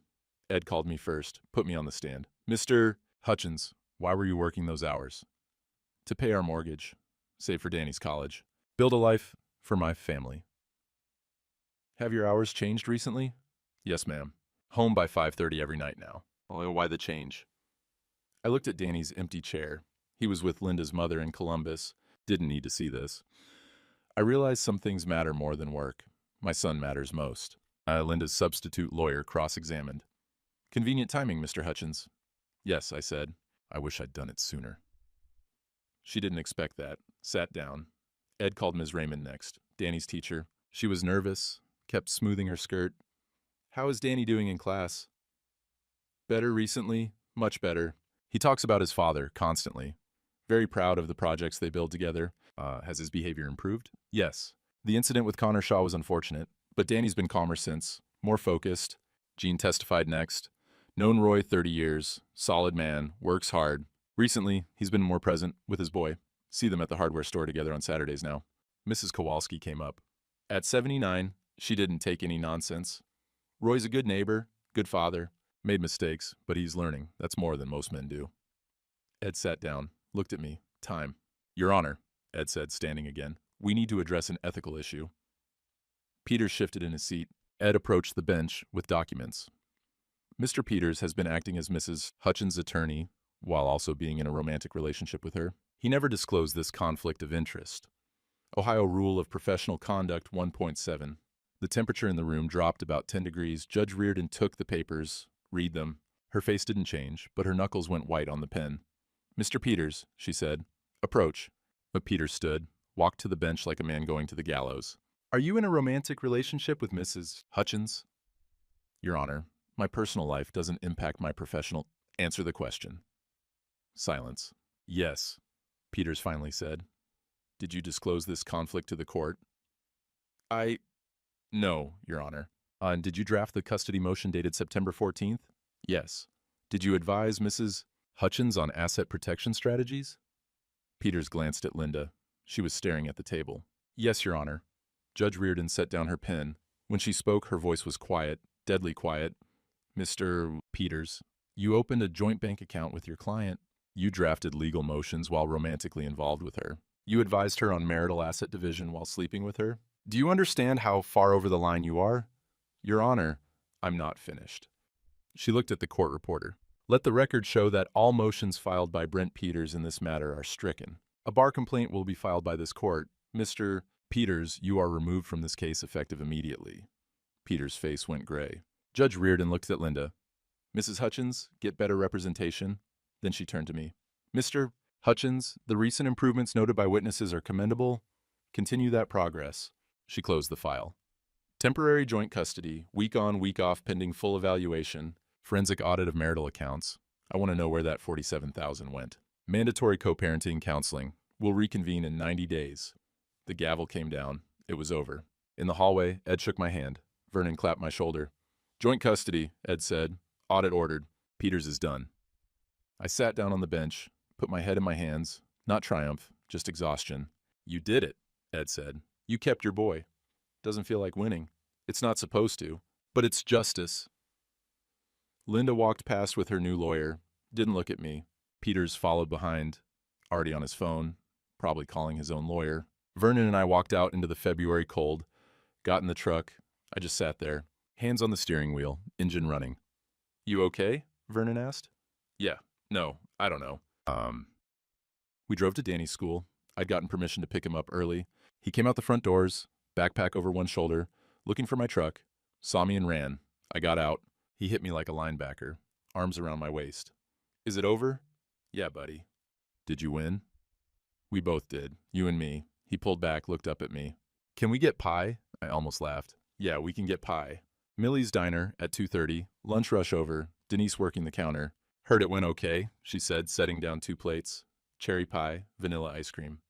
Ed called me first, put me on the stand. Mr. Hutchins, why were you working those hours? To pay our mortgage, save for Danny's college, build a life for my family. Have your hours changed recently? Yes, ma'am. Home by 5:30 every night now. Well, why the change? I looked at Danny's empty chair. He was with Linda's mother in Columbus. Didn't need to see this. I realized some things matter more than work. My son matters most. Linda's substitute lawyer cross-examined. Convenient timing, Mr. Hutchins. Yes, I said. I wish I'd done it sooner. She didn't expect that. Sat down. Ed called Ms. Raymond next, Danny's teacher. She was nervous, kept smoothing her skirt. How is Danny doing in class? Better recently, much better. He talks about his father constantly. Very proud of the projects they build together. Has his behavior improved? Yes. The incident with Connor Shaw was unfortunate, but Danny's been calmer since, more focused. Jean testified next. Known Roy 30 years, solid man, works hard. Recently, he's been more present with his boy. See them at the hardware store together on Saturdays now. Mrs. Kowalski came up. At 79, she didn't take any nonsense. Roy's a good neighbor, good father. Made mistakes, but he's learning. That's more than most men do. Ed sat down, looked at me. Time. Your Honor, Ed said, standing again. We need to address an ethical issue. Peters shifted in his seat. Ed approached the bench with documents. Mr. Peters has been acting as Mrs. Hutchins' attorney while also being in a romantic relationship with her. He never disclosed this conflict of interest. Ohio Rule of Professional Conduct 1.7. The temperature in the room dropped about 10 degrees. Judge Reardon took the papers, read them. Her face didn't change, but her knuckles went white on the pen. "Mr. Peters," she said. "Approach." But Peters stood, walked to the bench like a man going to the gallows. "Are you in a romantic relationship with Mrs. Hutchins?" "Your Honor, my personal life doesn't impact my professional—" "Answer the question." Silence. "Yes," Peters finally said. "Did you disclose this conflict to the court?" No, Your Honor." And did you draft the custody motion dated September 14th? "Yes." "Did you advise Mrs. Hutchins on asset protection strategies?" Peters glanced at Linda. She was staring at the table. "Yes, Your Honor." Judge Reardon set down her pen. When she spoke, her voice was quiet, deadly quiet. "Mr. Peters, you opened a joint bank account with your client. You drafted legal motions while romantically involved with her. You advised her on marital asset division while sleeping with her. Do you understand how far over the line you are?" "Your Honor, I'm not finished." She looked at the court reporter. "Let the record show that all motions filed by Brent Peters in this matter are stricken. A bar complaint will be filed by this court. Mr. Peters, you are removed from this case effective immediately." Peters' face went gray. Judge Reardon looked at Linda. "Mrs. Hutchins, get better representation." Then she turned to me. "Mr. Hutchins, the recent improvements noted by witnesses are commendable. Continue that progress." She closed the file. "Temporary joint custody, week on, week off pending full evaluation. Forensic audit of marital accounts. I want to know where that $47,000 went. Mandatory co-parenting counseling. We'll reconvene in 90 days. The gavel came down. It was over. In the hallway, Ed shook my hand. Vernon clapped my shoulder. "Joint custody," Ed said. "Audit ordered. Peters is done." I sat down on the bench, put my head in my hands. Not triumph, just exhaustion. "You did it," Ed said. "You kept your boy. Doesn't feel like winning. It's not supposed to, but it's justice." Linda walked past with her new lawyer, didn't look at me. Peters followed behind, already on his phone, probably calling his own lawyer. Vernon and I walked out into the February cold, got in the truck. I just sat there, hands on the steering wheel, engine running. "You okay?" Vernon asked. "Yeah. No, I don't know. We drove to Danny's school. I'd gotten permission to pick him up early. He came out the front doors, backpack over one shoulder, looking for my truck, saw me and ran. I got out. He hit me like a linebacker, arms around my waist. "Is it over?" "Yeah, buddy." "Did you win?" "We both did. You and me." He pulled back, looked up at me. "Can we get pie?" I almost laughed. "Yeah, we can get pie." Millie's Diner at 2:30, lunch rush over, Denise working the counter. "Heard it went okay," she said, setting down 2 plates. Cherry pie, vanilla ice cream.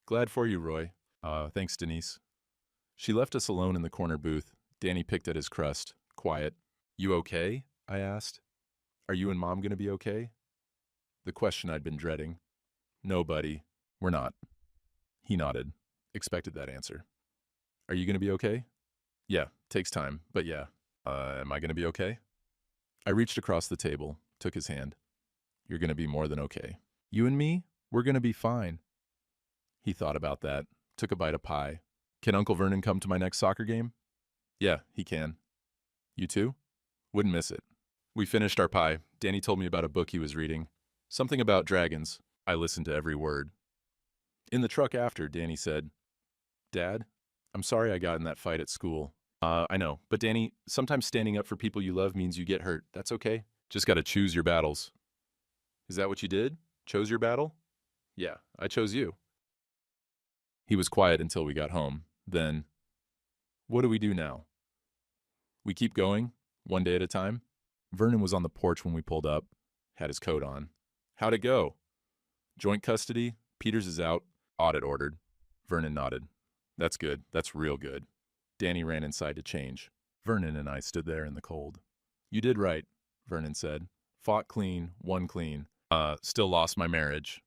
"Glad for you, Roy." Thanks, Denise." She left us alone in the corner booth. Danny picked at his crust, quiet. "You okay?" I asked. "Are you and Mom gonna be okay?" The question I'd been dreading. "No, buddy, we're not." He nodded. Expected that answer. "Are you gonna be okay?" "Yeah, takes time, but yeah." Am I gonna be okay?" I reached across the table, took his hand. "You're gonna be more than okay. You and me, we're gonna be fine." He thought about that, took a bite of pie. "Can Uncle Vernon come to my next soccer game?" "Yeah, he can." "You too?" "Wouldn't miss it." We finished our pie. Danny told me about a book he was reading. Something about dragons. I listened to every word. In the truck after, Danny said, "Dad, I'm sorry I got in that fight at school." I know, but Danny, sometimes standing up for people you love means you get hurt. That's okay. Just gotta choose your battles." "Is that what you did? Chose your battle?" "Yeah, I chose you." He was quiet until we got home. Then, "What do we do now?" "We keep going, one day at a time." Vernon was on the porch when we pulled up, had his coat on. "How'd it go?" "Joint custody, Peters is out, audit ordered." Vernon nodded. "That's good, that's real good." Danny ran inside to change. Vernon and I stood there in the cold. "You did right," Vernon said. "Fought clean, won clean. Still lost my marriage.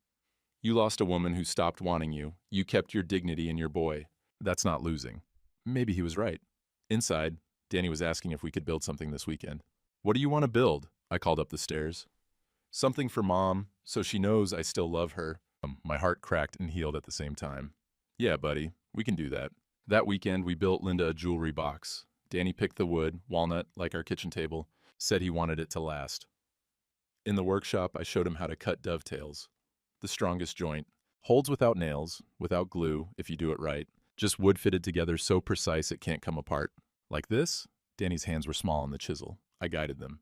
You lost a woman who stopped wanting you. You kept your dignity and your boy. That's not losing." Maybe he was right. Inside, Danny was asking if we could build something this weekend. "What do you want to build?" I called up the stairs. "Something for Mom, so she knows I still love her." My heart cracked and healed at the same time. "Yeah, buddy, we can do that." That weekend, we built Linda a jewelry box. Danny picked the wood, walnut, like our kitchen table, said he wanted it to last. In the workshop, I showed him how to cut dovetails. The strongest joint. Holds without nails, without glue, if you do it right. Just wood fitted together so precise it can't come apart. Like this? Danny's hands were small on the chisel. I guided them.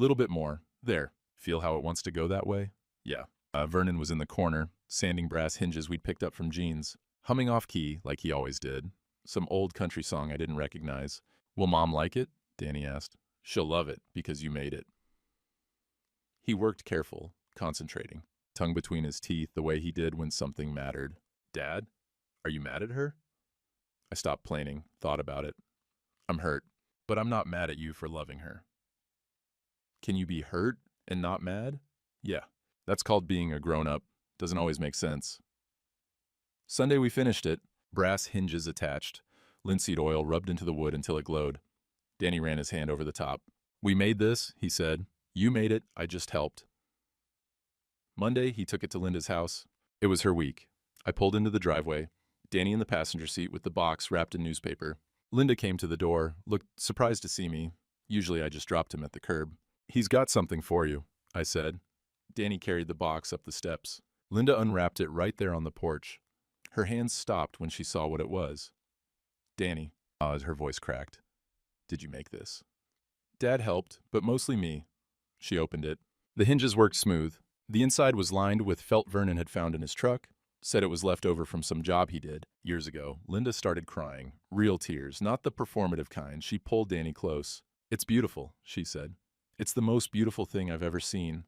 Little bit more. There. Feel how it wants to go that way? Yeah. Vernon was in the corner, sanding brass hinges we'd picked up from jeans, humming off key like he always did. Some old country song I didn't recognize. Will Mom like it? Danny asked. She'll love it because you made it. He worked careful, concentrating, tongue between his teeth the way he did when something mattered. Dad, are you mad at her? I stopped planning, thought about it. I'm hurt, but I'm not mad at you for loving her. Can you be hurt and not mad? Yeah, that's called being a grown-up. Doesn't always make sense. Sunday we finished it, brass hinges attached, linseed oil rubbed into the wood until it glowed. Danny ran his hand over the top. We made this, he said. You made it, I just helped. Monday, he took it to Linda's house. It was her week. I pulled into the driveway, Danny in the passenger seat with the box wrapped in newspaper. Linda came to the door, looked surprised to see me. Usually I just dropped him at the curb. He's got something for you, I said. Danny carried the box up the steps. Linda unwrapped it right there on the porch. Her hands stopped when she saw what it was. Danny, her voice cracked. Did you make this? Dad helped, but mostly me. She opened it. The hinges worked smooth. The inside was lined with felt Vernon had found in his truck. Said it was left over from some job he did years ago. Linda started crying. Real tears, not the performative kind. She pulled Danny close. It's beautiful, she said. It's the most beautiful thing I've ever seen.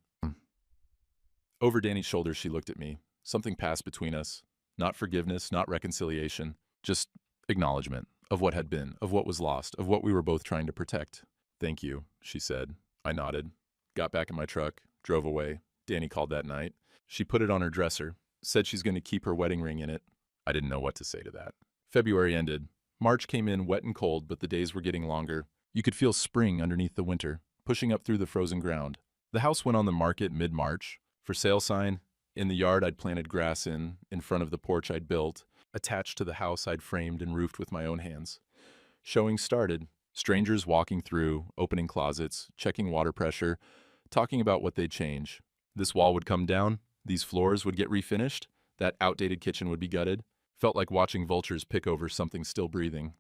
Over Danny's shoulder, she looked at me. Something passed between us. Not forgiveness, not reconciliation. Just acknowledgement of what had been, of what was lost, of what we were both trying to protect. Thank you, she said. I nodded. Got back in my truck, drove away. Danny called that night. She put it on her dresser. Said she's going to keep her wedding ring in it. I didn't know what to say to that. February ended. March came in wet and cold, but the days were getting longer. You could feel spring underneath the winter, pushing up through the frozen ground. The house went on the market mid-March. For sale sign. In the yard I'd planted grass in front of the porch I'd built. Attached to the house I'd framed and roofed with my own hands. Showing started. Strangers walking through, opening closets, checking water pressure, talking about what they'd change. This wall would come down. These floors would get refinished. That outdated kitchen would be gutted. Felt like watching vultures pick over something still breathing.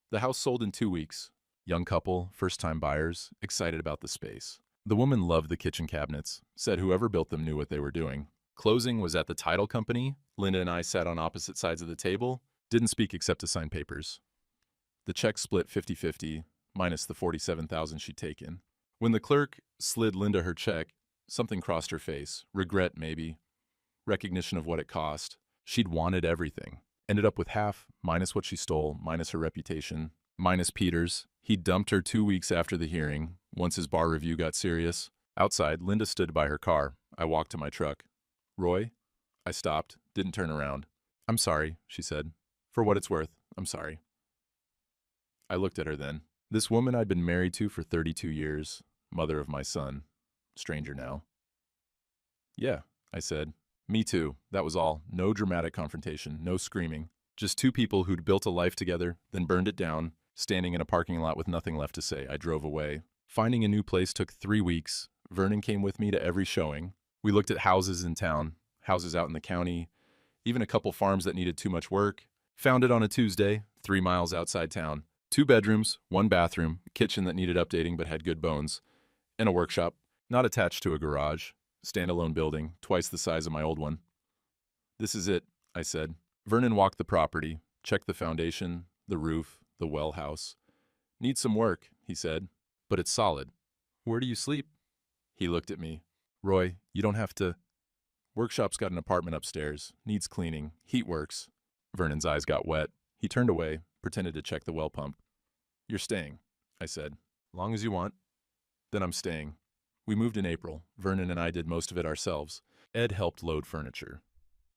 The house sold in 2 weeks. Young couple, first-time buyers, excited about the space. The woman loved the kitchen cabinets, said whoever built them knew what they were doing. Closing was at the title company. Linda and I sat on opposite sides of the table, didn't speak except to sign papers. The check split 50-50, minus the $47,000 she'd taken. When the clerk slid Linda her check, something crossed her face. Regret, maybe. Recognition of what it cost. She'd wanted everything. Ended up with half, minus what she stole, minus her reputation, minus Peter's. He dumped her 2 weeks after the hearing, once his bar review got serious. Outside, Linda stood by her car. I walked to my truck. Roy? I stopped, didn't turn around. I'm sorry, she said. For what it's worth, I'm sorry. I looked at her then. This woman I'd been married to for 32 years, mother of my son. Stranger now. Yeah, I said. Me too. That was all. No dramatic confrontation, no screaming. Just two people who'd built a life together, then burned it down. Standing in a parking lot with nothing left to say, I drove away. Finding a new place took 3 weeks. Vernon came with me to every showing. We looked at houses in town, houses out in the county, even a couple farms that needed too much work. Found it on a Tuesday, 3 miles outside town. 2 bedrooms, 1 bathroom, kitchen that needed updating but had good bones, and a workshop, not attached to a garage. Standalone building, twice the size of my old one. This is it, I said. Vernon walked the property, checked the foundation, the roof, the well house. Needs some work, he said, but it's solid. Where do you sleep? He looked at me. Roy, you don't have to. Workshop's got an apartment upstairs, needs cleaning, heat works. Vernon's eyes got wet. He turned away, pretended to check the well pump. You're staying, I said. Long as you want. Then I'm staying. We moved in April. Vernon and I did most of it ourselves. Ed helped load furniture.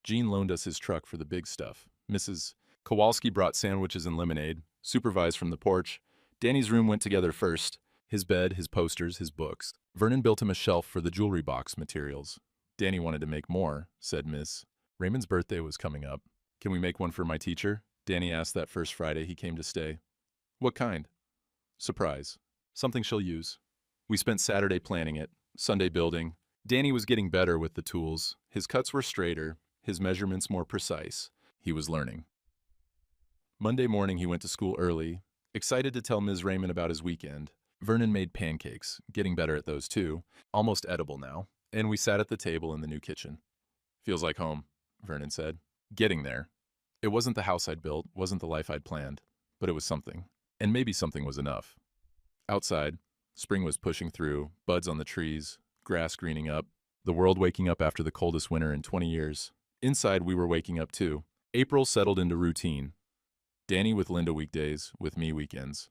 Gene loaned us his truck for the big stuff. Mrs. Kowalski brought sandwiches and lemonade, supervised from the porch. Danny's room went together first. His bed, his posters, his books. Vernon built him a shelf for the jewelry box materials. Danny wanted to make more, said Miss. Raymond's birthday was coming up. Can we make one for my teacher? Danny asked that first Friday he came to stay. What kind? Surprise. Something she'll use. We spent Saturday planning it, Sunday building. Danny was getting better with the tools. His cuts were straighter, his measurements more precise. He was learning. Monday morning he went to school early, excited to tell Ms. Raymond about his weekend. Vernon made pancakes, getting better at those too, almost edible now, and we sat at the table in the new kitchen. Feels like home, Vernon said. Getting there. It wasn't the house I'd built, wasn't the life I'd planned, but it was something. And maybe something was enough. Outside, spring was pushing through, buds on the trees, grass greening up, the world waking up after the coldest winter in 20 years. Inside, we were waking up too. April settled into routine. Danny with Linda weekdays, with me weekends.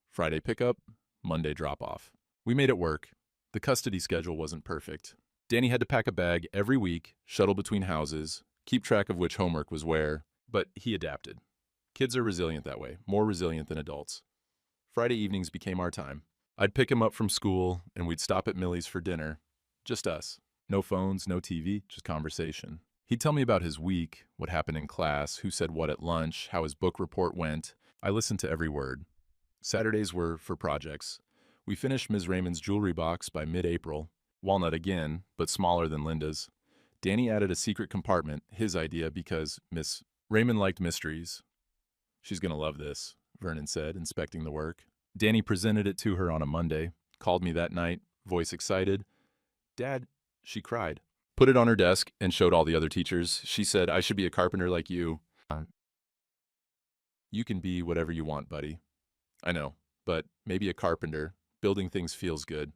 Friday pickup, Monday drop-off. We made it work. The custody schedule wasn't perfect. Danny had to pack a bag every week, shuttle between houses, keep track of which homework was where, but he adapted. Kids are resilient that way, more resilient than adults. Friday evenings became our time. I'd pick him up from school, and we'd stop at Millie's for dinner. Just us. No phones, no TV, just conversation. He'd tell me about his week, what happened in class, who said what at lunch, how his book report went. I listened to every word. Saturdays were for projects. We finished Ms. Raymond's jewelry box by mid-April. Walnut again, but smaller than Linda's. Danny added a secret compartment, his idea, because Miss Raymond liked mysteries. She's gonna love this, Vernon said, inspecting the work. Danny presented it to her on a Monday, called me that night, voice excited. Dad, she cried. Put it on her desk and showed all the other teachers. She said, I should be a carpenter like you. You can be whatever you want, buddy. I know, but maybe a carpenter. Building things feels good.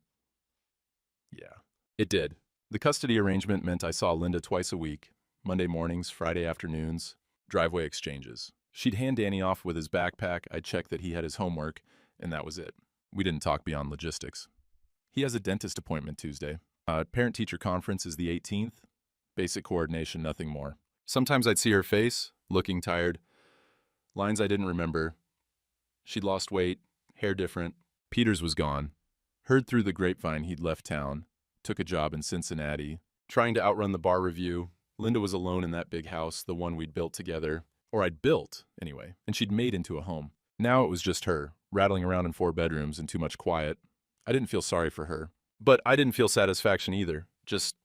Yeah, it did. The custody arrangement meant I saw Linda twice a week, Monday mornings, Friday afternoons, driveway exchanges. She'd hand Danny off with his backpack, I'd check that he had his homework, and that was it. We didn't talk beyond logistics. He has a dentist appointment Tuesday. Parent-teacher conference is the 18th. Basic coordination, nothing more. Sometimes I'd see her face, looking tired. Lines I didn't remember. She'd lost weight, hair different. Peters was gone. Heard through the grapevine he'd left town. Took a job in Cincinnati. Trying to outrun the bar review. Linda was alone in that big house, the one we'd built together. Or I'd built, anyway, and she'd made into a home. Now it was just her, rattling around in 4 bedrooms and too much quiet. I didn't feel sorry for her. But I didn't feel satisfaction either. Just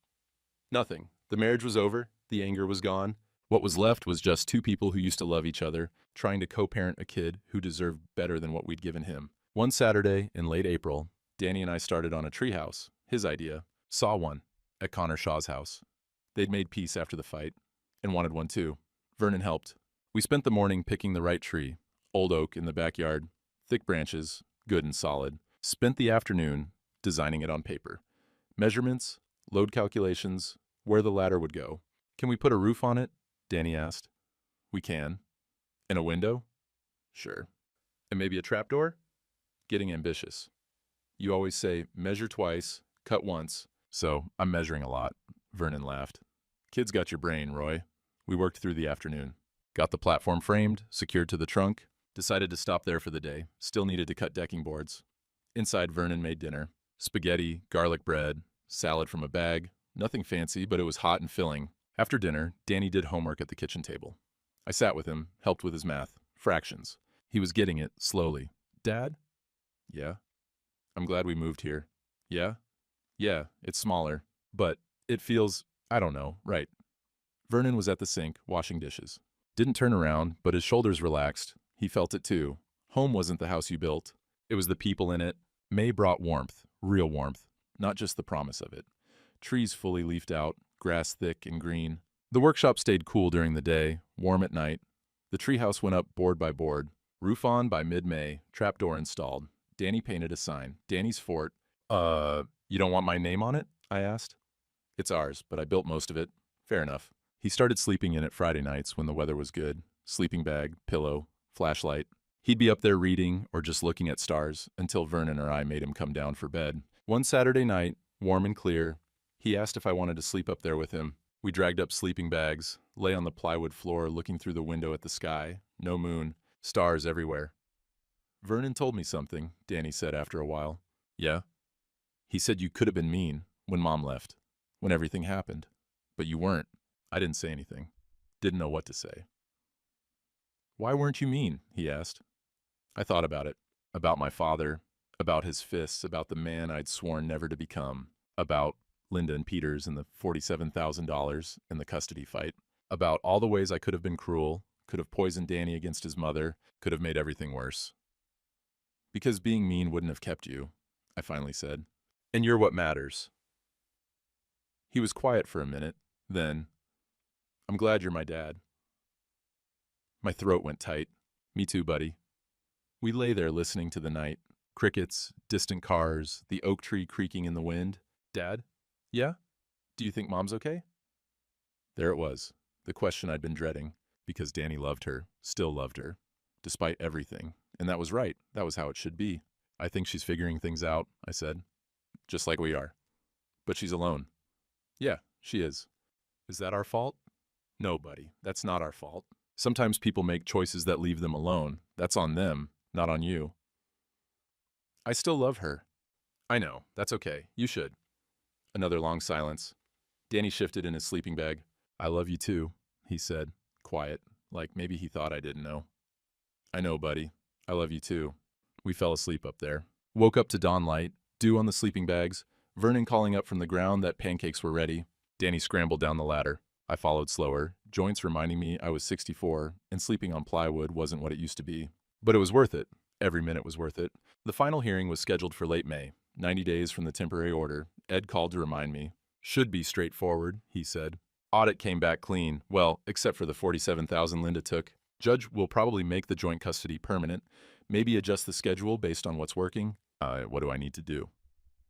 nothing. The marriage was over. The anger was gone. What was left was just 2 people who used to love each other, trying to co-parent a kid who deserved better than what we'd given him. One Saturday in late April, Danny and I started on a treehouse, his idea. Saw one at Connor Shaw's house. They'd made peace after the fight and wanted one too. Vernon helped. We spent the morning picking the right tree, old oak in the backyard, thick branches, good and solid. Spent the afternoon designing it on paper. Measurements, load calculations, where the ladder would go. Can we put a roof on it? Danny asked. We can. And a window? Sure. And maybe a trapdoor? Getting ambitious. You always say, measure twice, cut once. So I'm measuring a lot. Vernon laughed. Kids got your brain, Roy. We worked through the afternoon. Got the platform framed, secured to the trunk. Decided to stop there for the day. Still needed to cut decking boards. Inside, Vernon made dinner. Spaghetti, garlic bread, salad from a bag. Nothing fancy, but it was hot and filling. After dinner, Danny did homework at the kitchen table. I sat with him, helped with his math. Fractions. He was getting it, slowly. Dad? Yeah. I'm glad we moved here. Yeah? Yeah, it's smaller. But it feels, I don't know, right. Vernon was at the sink, washing dishes. Didn't turn around, but his shoulders relaxed. He felt it too. Home wasn't the house you built. It was the people in it. May brought warmth, real warmth, not just the promise of it. Trees fully leafed out, grass thick and green. The workshop stayed cool during the day, warm at night. The treehouse went up board by board. Roof on by mid-May, trapdoor installed. Danny painted a sign. Danny's fort. You don't want my name on it? I asked. It's ours, but I built most of it. Fair enough. He started sleeping in it Friday nights when the weather was good. Sleeping bag, pillow, flashlight. He'd be up there reading or just looking at stars until Vernon or I made him come down for bed. One Saturday night, warm and clear, he asked if I wanted to sleep up there with him. We dragged up sleeping bags, lay on the plywood floor looking through the window at the sky. No moon, stars everywhere. Vernon told me something, Danny said after a while. Yeah? He said you could have been mean when Mom left, when everything happened. But you weren't. I didn't say anything. Didn't know what to say. Why weren't you mean? He asked. I thought about it. About my father, about his fists, about the man I'd sworn never to become, about Linda and Peters and the $47,000 in the custody fight, about all the ways I could have been cruel, could have poisoned Danny against his mother, could have made everything worse. Because being mean wouldn't have kept you, I finally said. And you're what matters. He was quiet for a minute. Then, I'm glad you're my dad. My throat went tight. Me too, buddy. We lay there listening to the night. Crickets, distant cars, the oak tree creaking in the wind. Dad? Yeah? Do you think Mom's okay? There it was, the question I'd been dreading, because Danny loved her, still loved her, despite everything. And that was right. That was how it should be. I think she's figuring things out, I said. Just like we are. But she's alone. Yeah, she is. Is that our fault? No, buddy, that's not our fault. Sometimes people make choices that leave them alone. That's on them, not on you. I still love her. I know, that's okay. You should. Another long silence. Danny shifted in his sleeping bag. I love you too, he said, quiet, like maybe he thought I didn't know. I know, buddy. I love you too. We fell asleep up there. Woke up to dawn light, dew on the sleeping bags, Vernon calling up from the ground that pancakes were ready. Danny scrambled down the ladder. I followed slower, joints reminding me I was 64, and sleeping on plywood wasn't what it used to be. But it was worth it. Every minute was worth it. The final hearing was scheduled for late May, 90 days from the temporary order. Ed called to remind me. Should be straightforward, he said. Audit came back clean. Well, except for the $47,000 Linda took. Judge will probably make the joint custody permanent, maybe adjust the schedule based on what's working. What do I need to do?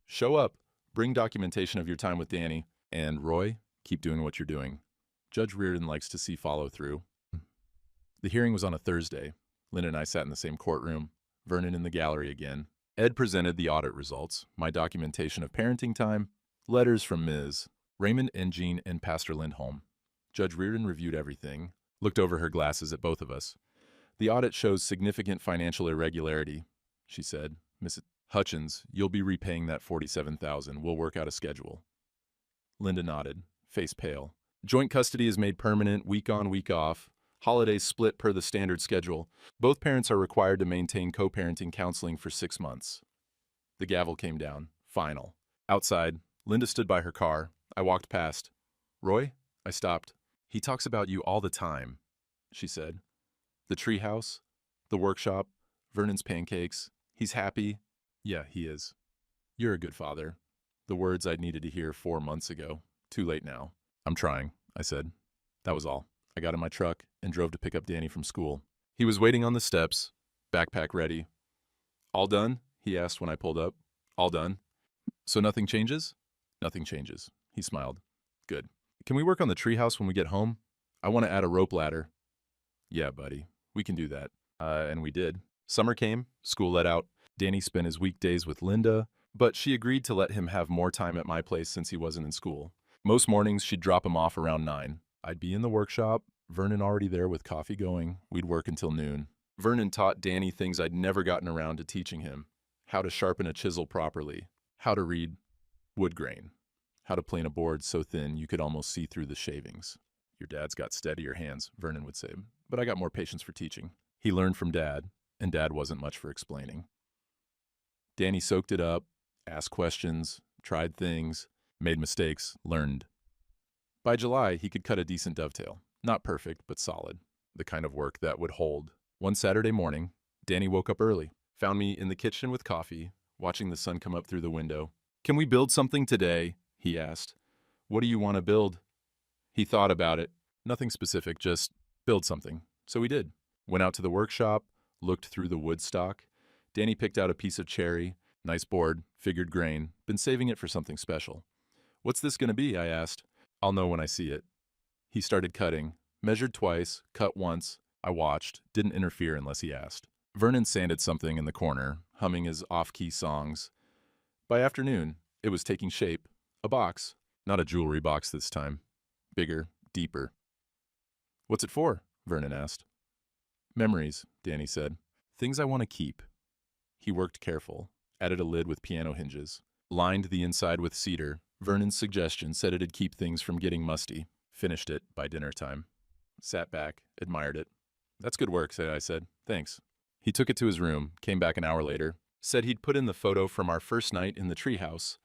Show up. Bring documentation of your time with Danny. And Roy, keep doing what you're doing. Judge Reardon likes to see follow-through. The hearing was on a Thursday. Linda and I sat in the same courtroom. Vernon in the gallery again. Ed presented the audit results, my documentation of parenting time, letters from Ms. Raymond and Jean and Pastor Lindholm. Judge Reardon reviewed everything, looked over her glasses at both of us. The audit shows significant financial irregularity, she said. Miss Hutchins, you'll be repaying that $47,000. We'll work out a schedule. Linda nodded, face pale. Joint custody is made permanent, week on, week off. Holidays split per the standard schedule. Both parents are required to maintain co-parenting counseling for 6 months. The gavel came down. Final. Outside, Linda stood by her car. I walked past. Roy? I stopped. He talks about you all the time, she said. The treehouse, the workshop, Vernon's pancakes. He's happy. Yeah, he is. You're a good father. The words I'd needed to hear 4 months ago. Too late now. I'm trying, I said. That was all. I got in my truck and drove to pick up Danny from school. He was waiting on the steps, backpack ready. All done? He asked when I pulled up. All done. So nothing changes? Nothing changes. He smiled. Good. Can we work on the treehouse when we get home? I want to add a rope ladder. Yeah, buddy. We can do that. And we did. Summer came, school let out. Danny spent his weekdays with Linda, but she agreed to let him have more time at my place since he wasn't in school. Most mornings, she'd drop him off around 9. I'd be in the workshop, Vernon already there with coffee going. We'd work until noon. Vernon taught Danny things I'd never gotten around to teaching him. How to sharpen a chisel properly. How to read wood grain. How to plane a board so thin you could almost see through the shavings. Your dad's got steadier hands, Vernon would say, but I got more patience for teaching. He learned from Dad, and Dad wasn't much for explaining. Danny soaked it up, asked questions, tried things, made mistakes, learned. By July, he could cut a decent dovetail. Not perfect, but solid. The kind of work that would hold. One Saturday morning, Danny woke up early, found me in the kitchen with coffee, watching the sun come up through the window. Can we build something today? He asked. What do you want to build? He thought about it. Nothing specific, just build something. So we did. Went out to the workshop, looked through the wood stock. Danny picked out a piece of cherry. Nice board, figured grain. Been saving it for something special. What's this going to be? I asked. I'll know when I see it. He started cutting. Measured twice, cut once. I watched, didn't interfere unless he asked. Vernon sanded something in the corner, humming his off-key songs. By afternoon, it was taking shape. A box. Not a jewelry box this time. Bigger, deeper. What's it for? Vernon asked. Memories, Danny said. Things I want to keep. He worked careful, added a lid with piano hinges, lined the inside with cedar. Vernon's suggestion said it'd keep things from getting musty. Finished it by dinner time. Sat back, admired it. That's good work, I said. Thanks. He took it to his room, came back an hour later, said he'd put in the photo from our first night in the treehouse.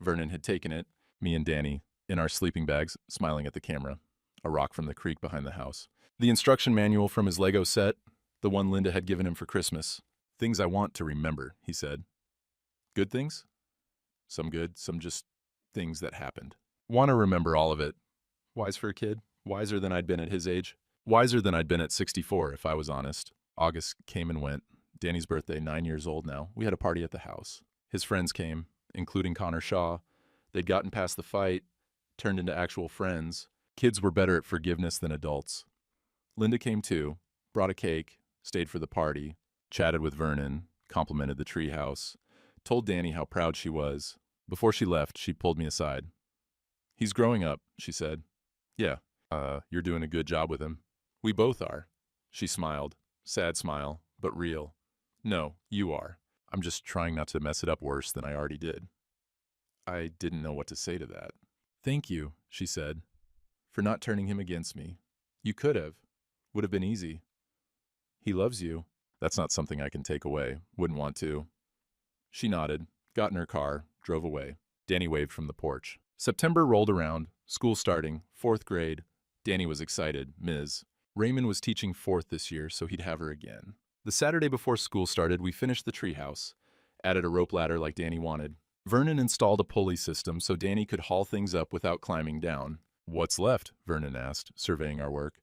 Vernon had taken it, me and Danny, in our sleeping bags, smiling at the camera. A rock from the creek behind the house. The instruction manual from his Lego set, the one Linda had given him for Christmas. Things I want to remember, he said. Good things? Some good, some just things that happened. Want to remember all of it. Wise for a kid. Wiser than I'd been at his age. Wiser than I'd been at 64, if I was honest. August came and went. Danny's birthday, 9 years old now. We had a party at the house. His friends came, including Connor Shaw. They'd gotten past the fight, turned into actual friends. Kids were better at forgiveness than adults. Linda came too, brought a cake, stayed for the party, chatted with Vernon, complimented the treehouse, told Danny how proud she was. Before she left, she pulled me aside. He's growing up, she said. Yeah, you're doing a good job with him. We both are. She smiled. Sad smile, but real. No, you are. I'm just trying not to mess it up worse than I already did. I didn't know what to say to that. Thank you, she said, for not turning him against me. You could have. Would have been easy. He loves you. That's not something I can take away. Wouldn't want to. She nodded, got in her car, drove away. Danny waved from the porch. September rolled around, school starting, 4th grade. Danny was excited, Ms. Raymond was teaching 4th this year, so he'd have her again. The Saturday before school started, we finished the treehouse, added a rope ladder like Danny wanted. Vernon installed a pulley system so Danny could haul things up without climbing down. What's left? Vernon asked, surveying our work.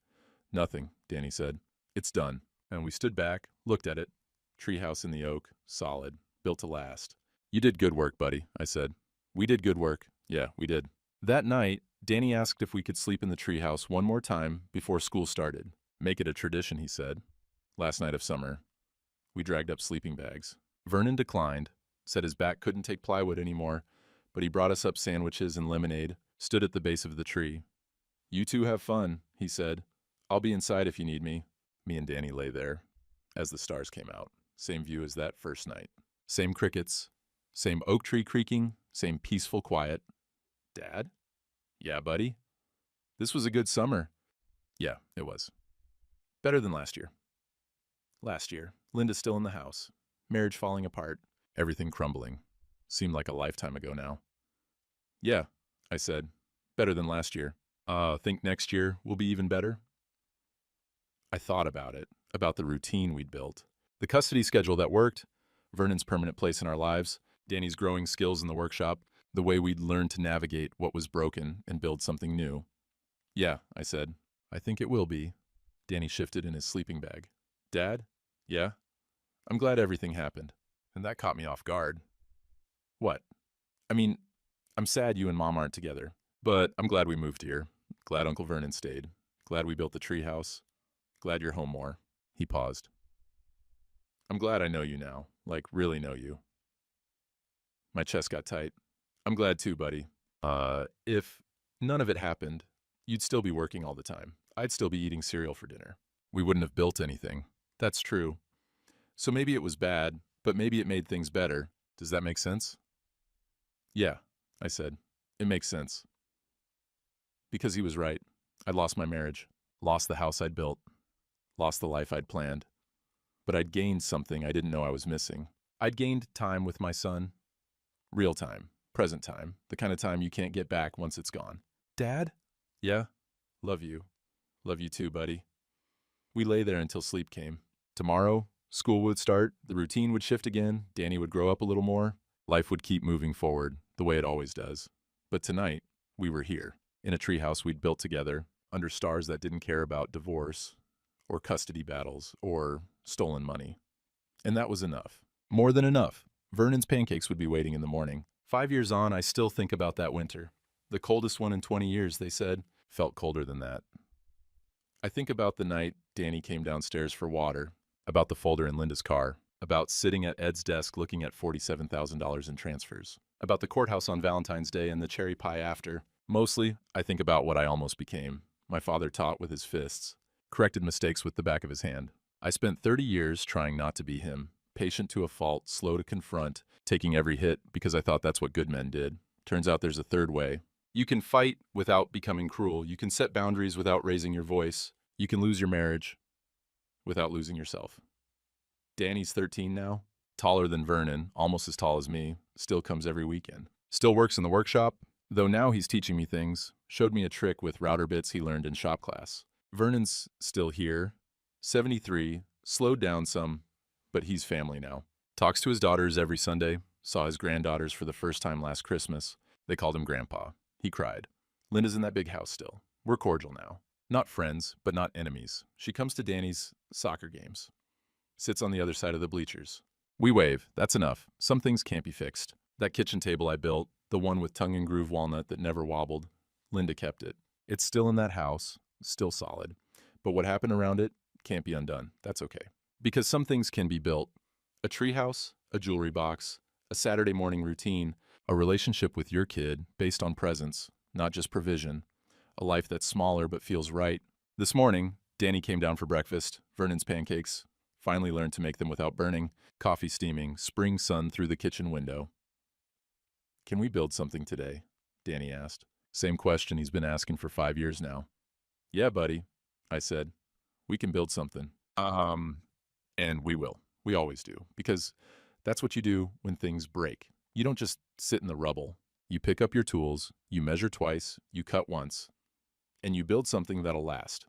Nothing, Danny said. It's done. And we stood back, looked at it. Treehouse in the oak, solid, built to last. You did good work, buddy, I said. We did good work. Yeah, we did. That night, Danny asked if we could sleep in the treehouse one more time before school started. Make it a tradition, he said. Last night of summer. We dragged up sleeping bags. Vernon declined, said his back couldn't take plywood anymore, but he brought us up sandwiches and lemonade, stood at the base of the tree. You two have fun, he said. I'll be inside if you need me. Me and Danny lay there as the stars came out. Same view as that first night. Same crickets, same oak tree creaking, same peaceful quiet. Dad? Yeah, buddy. This was a good summer. Yeah, it was. Better than last year. Last year, Linda's still in the house. Marriage falling apart. Everything crumbling. Seemed like a lifetime ago now. Yeah, I said. Better than last year. Think next year will be even better? I thought about it, about the routine we'd built. The custody schedule that worked, Vernon's permanent place in our lives, Danny's growing skills in the workshop, the way we'd learn to navigate what was broken and build something new. Yeah, I said. I think it will be. Danny shifted in his sleeping bag. Dad? Yeah? I'm glad everything happened. And that caught me off guard. What? I mean, I'm sad you and Mom aren't together, but I'm glad we moved here. Glad Uncle Vernon stayed. Glad we built the treehouse. Glad you're home more. He paused. I'm glad I know you now, like really know you. My chest got tight. I'm glad too, buddy. If none of it happened, you'd still be working all the time. I'd still be eating cereal for dinner. We wouldn't have built anything. That's true. So maybe it was bad, but maybe it made things better. Does that make sense? Yeah, I said. It makes sense. Because he was right. I'd lost my marriage, lost the house I'd built, lost the life I'd planned. But I'd gained something I didn't know I was missing. I'd gained time with my son. Real time, present time, the kind of time you can't get back once it's gone. Dad? Yeah? Love you. Love you too, buddy. We lay there until sleep came. Tomorrow, school would start, the routine would shift again, Danny would grow up a little more, life would keep moving forward, the way it always does. But tonight, we were here, in a treehouse we'd built together, under stars that didn't care about divorce, or custody battles, or stolen money. And that was enough. More than enough. Vernon's pancakes would be waiting in the morning. 5 years on, I still think about that winter. The coldest one in 20 years, they said. Felt colder than that. I think about the night Danny came downstairs for water, about the folder in Linda's car, about sitting at Ed's desk looking at $47,000 in transfers, about the courthouse on Valentine's Day and the cherry pie after. Mostly, I think about what I almost became. My father taught with his fists, corrected mistakes with the back of his hand. I spent 30 years trying not to be him, patient to a fault, slow to confront, taking every hit because I thought that's what good men did. Turns out there's a third way. You can fight without becoming cruel. You can set boundaries without raising your voice. You can lose your marriage without losing yourself. Danny's 13 now, taller than Vernon, almost as tall as me, still comes every weekend. Still works in the workshop, though now he's teaching me things, showed me a trick with router bits he learned in shop class. Vernon's still here, 73, slowed down some, but he's family now. Talks to his daughters every Sunday, saw his granddaughters for the first time last Christmas. They called him Grandpa. He cried. Linda's in that big house still. We're cordial now. Not friends, but not enemies. She comes to Danny's soccer games. Sits on the other side of the bleachers. We wave. That's enough. Some things can't be fixed. That kitchen table I built, the one with tongue and groove walnut that never wobbled, Linda kept it. It's still in that house, still solid. But what happened around it can't be undone. That's okay. Because some things can be built. A treehouse, a jewelry box, a Saturday morning routine, a relationship with your kid based on presence, not just provision, a life that's smaller but feels right. This morning, Danny came down for breakfast, Vernon's pancakes, finally learned to make them without burning, coffee steaming, spring sun through the kitchen window. Can we build something today? Danny asked. Same question he's been asking for 5 years now. Yeah, buddy, I said. We can build something. And we will. We always do. Because that's what you do when things break. You don't just sit in the rubble. You pick up your tools, you measure twice, you cut once, and you build something that'll last.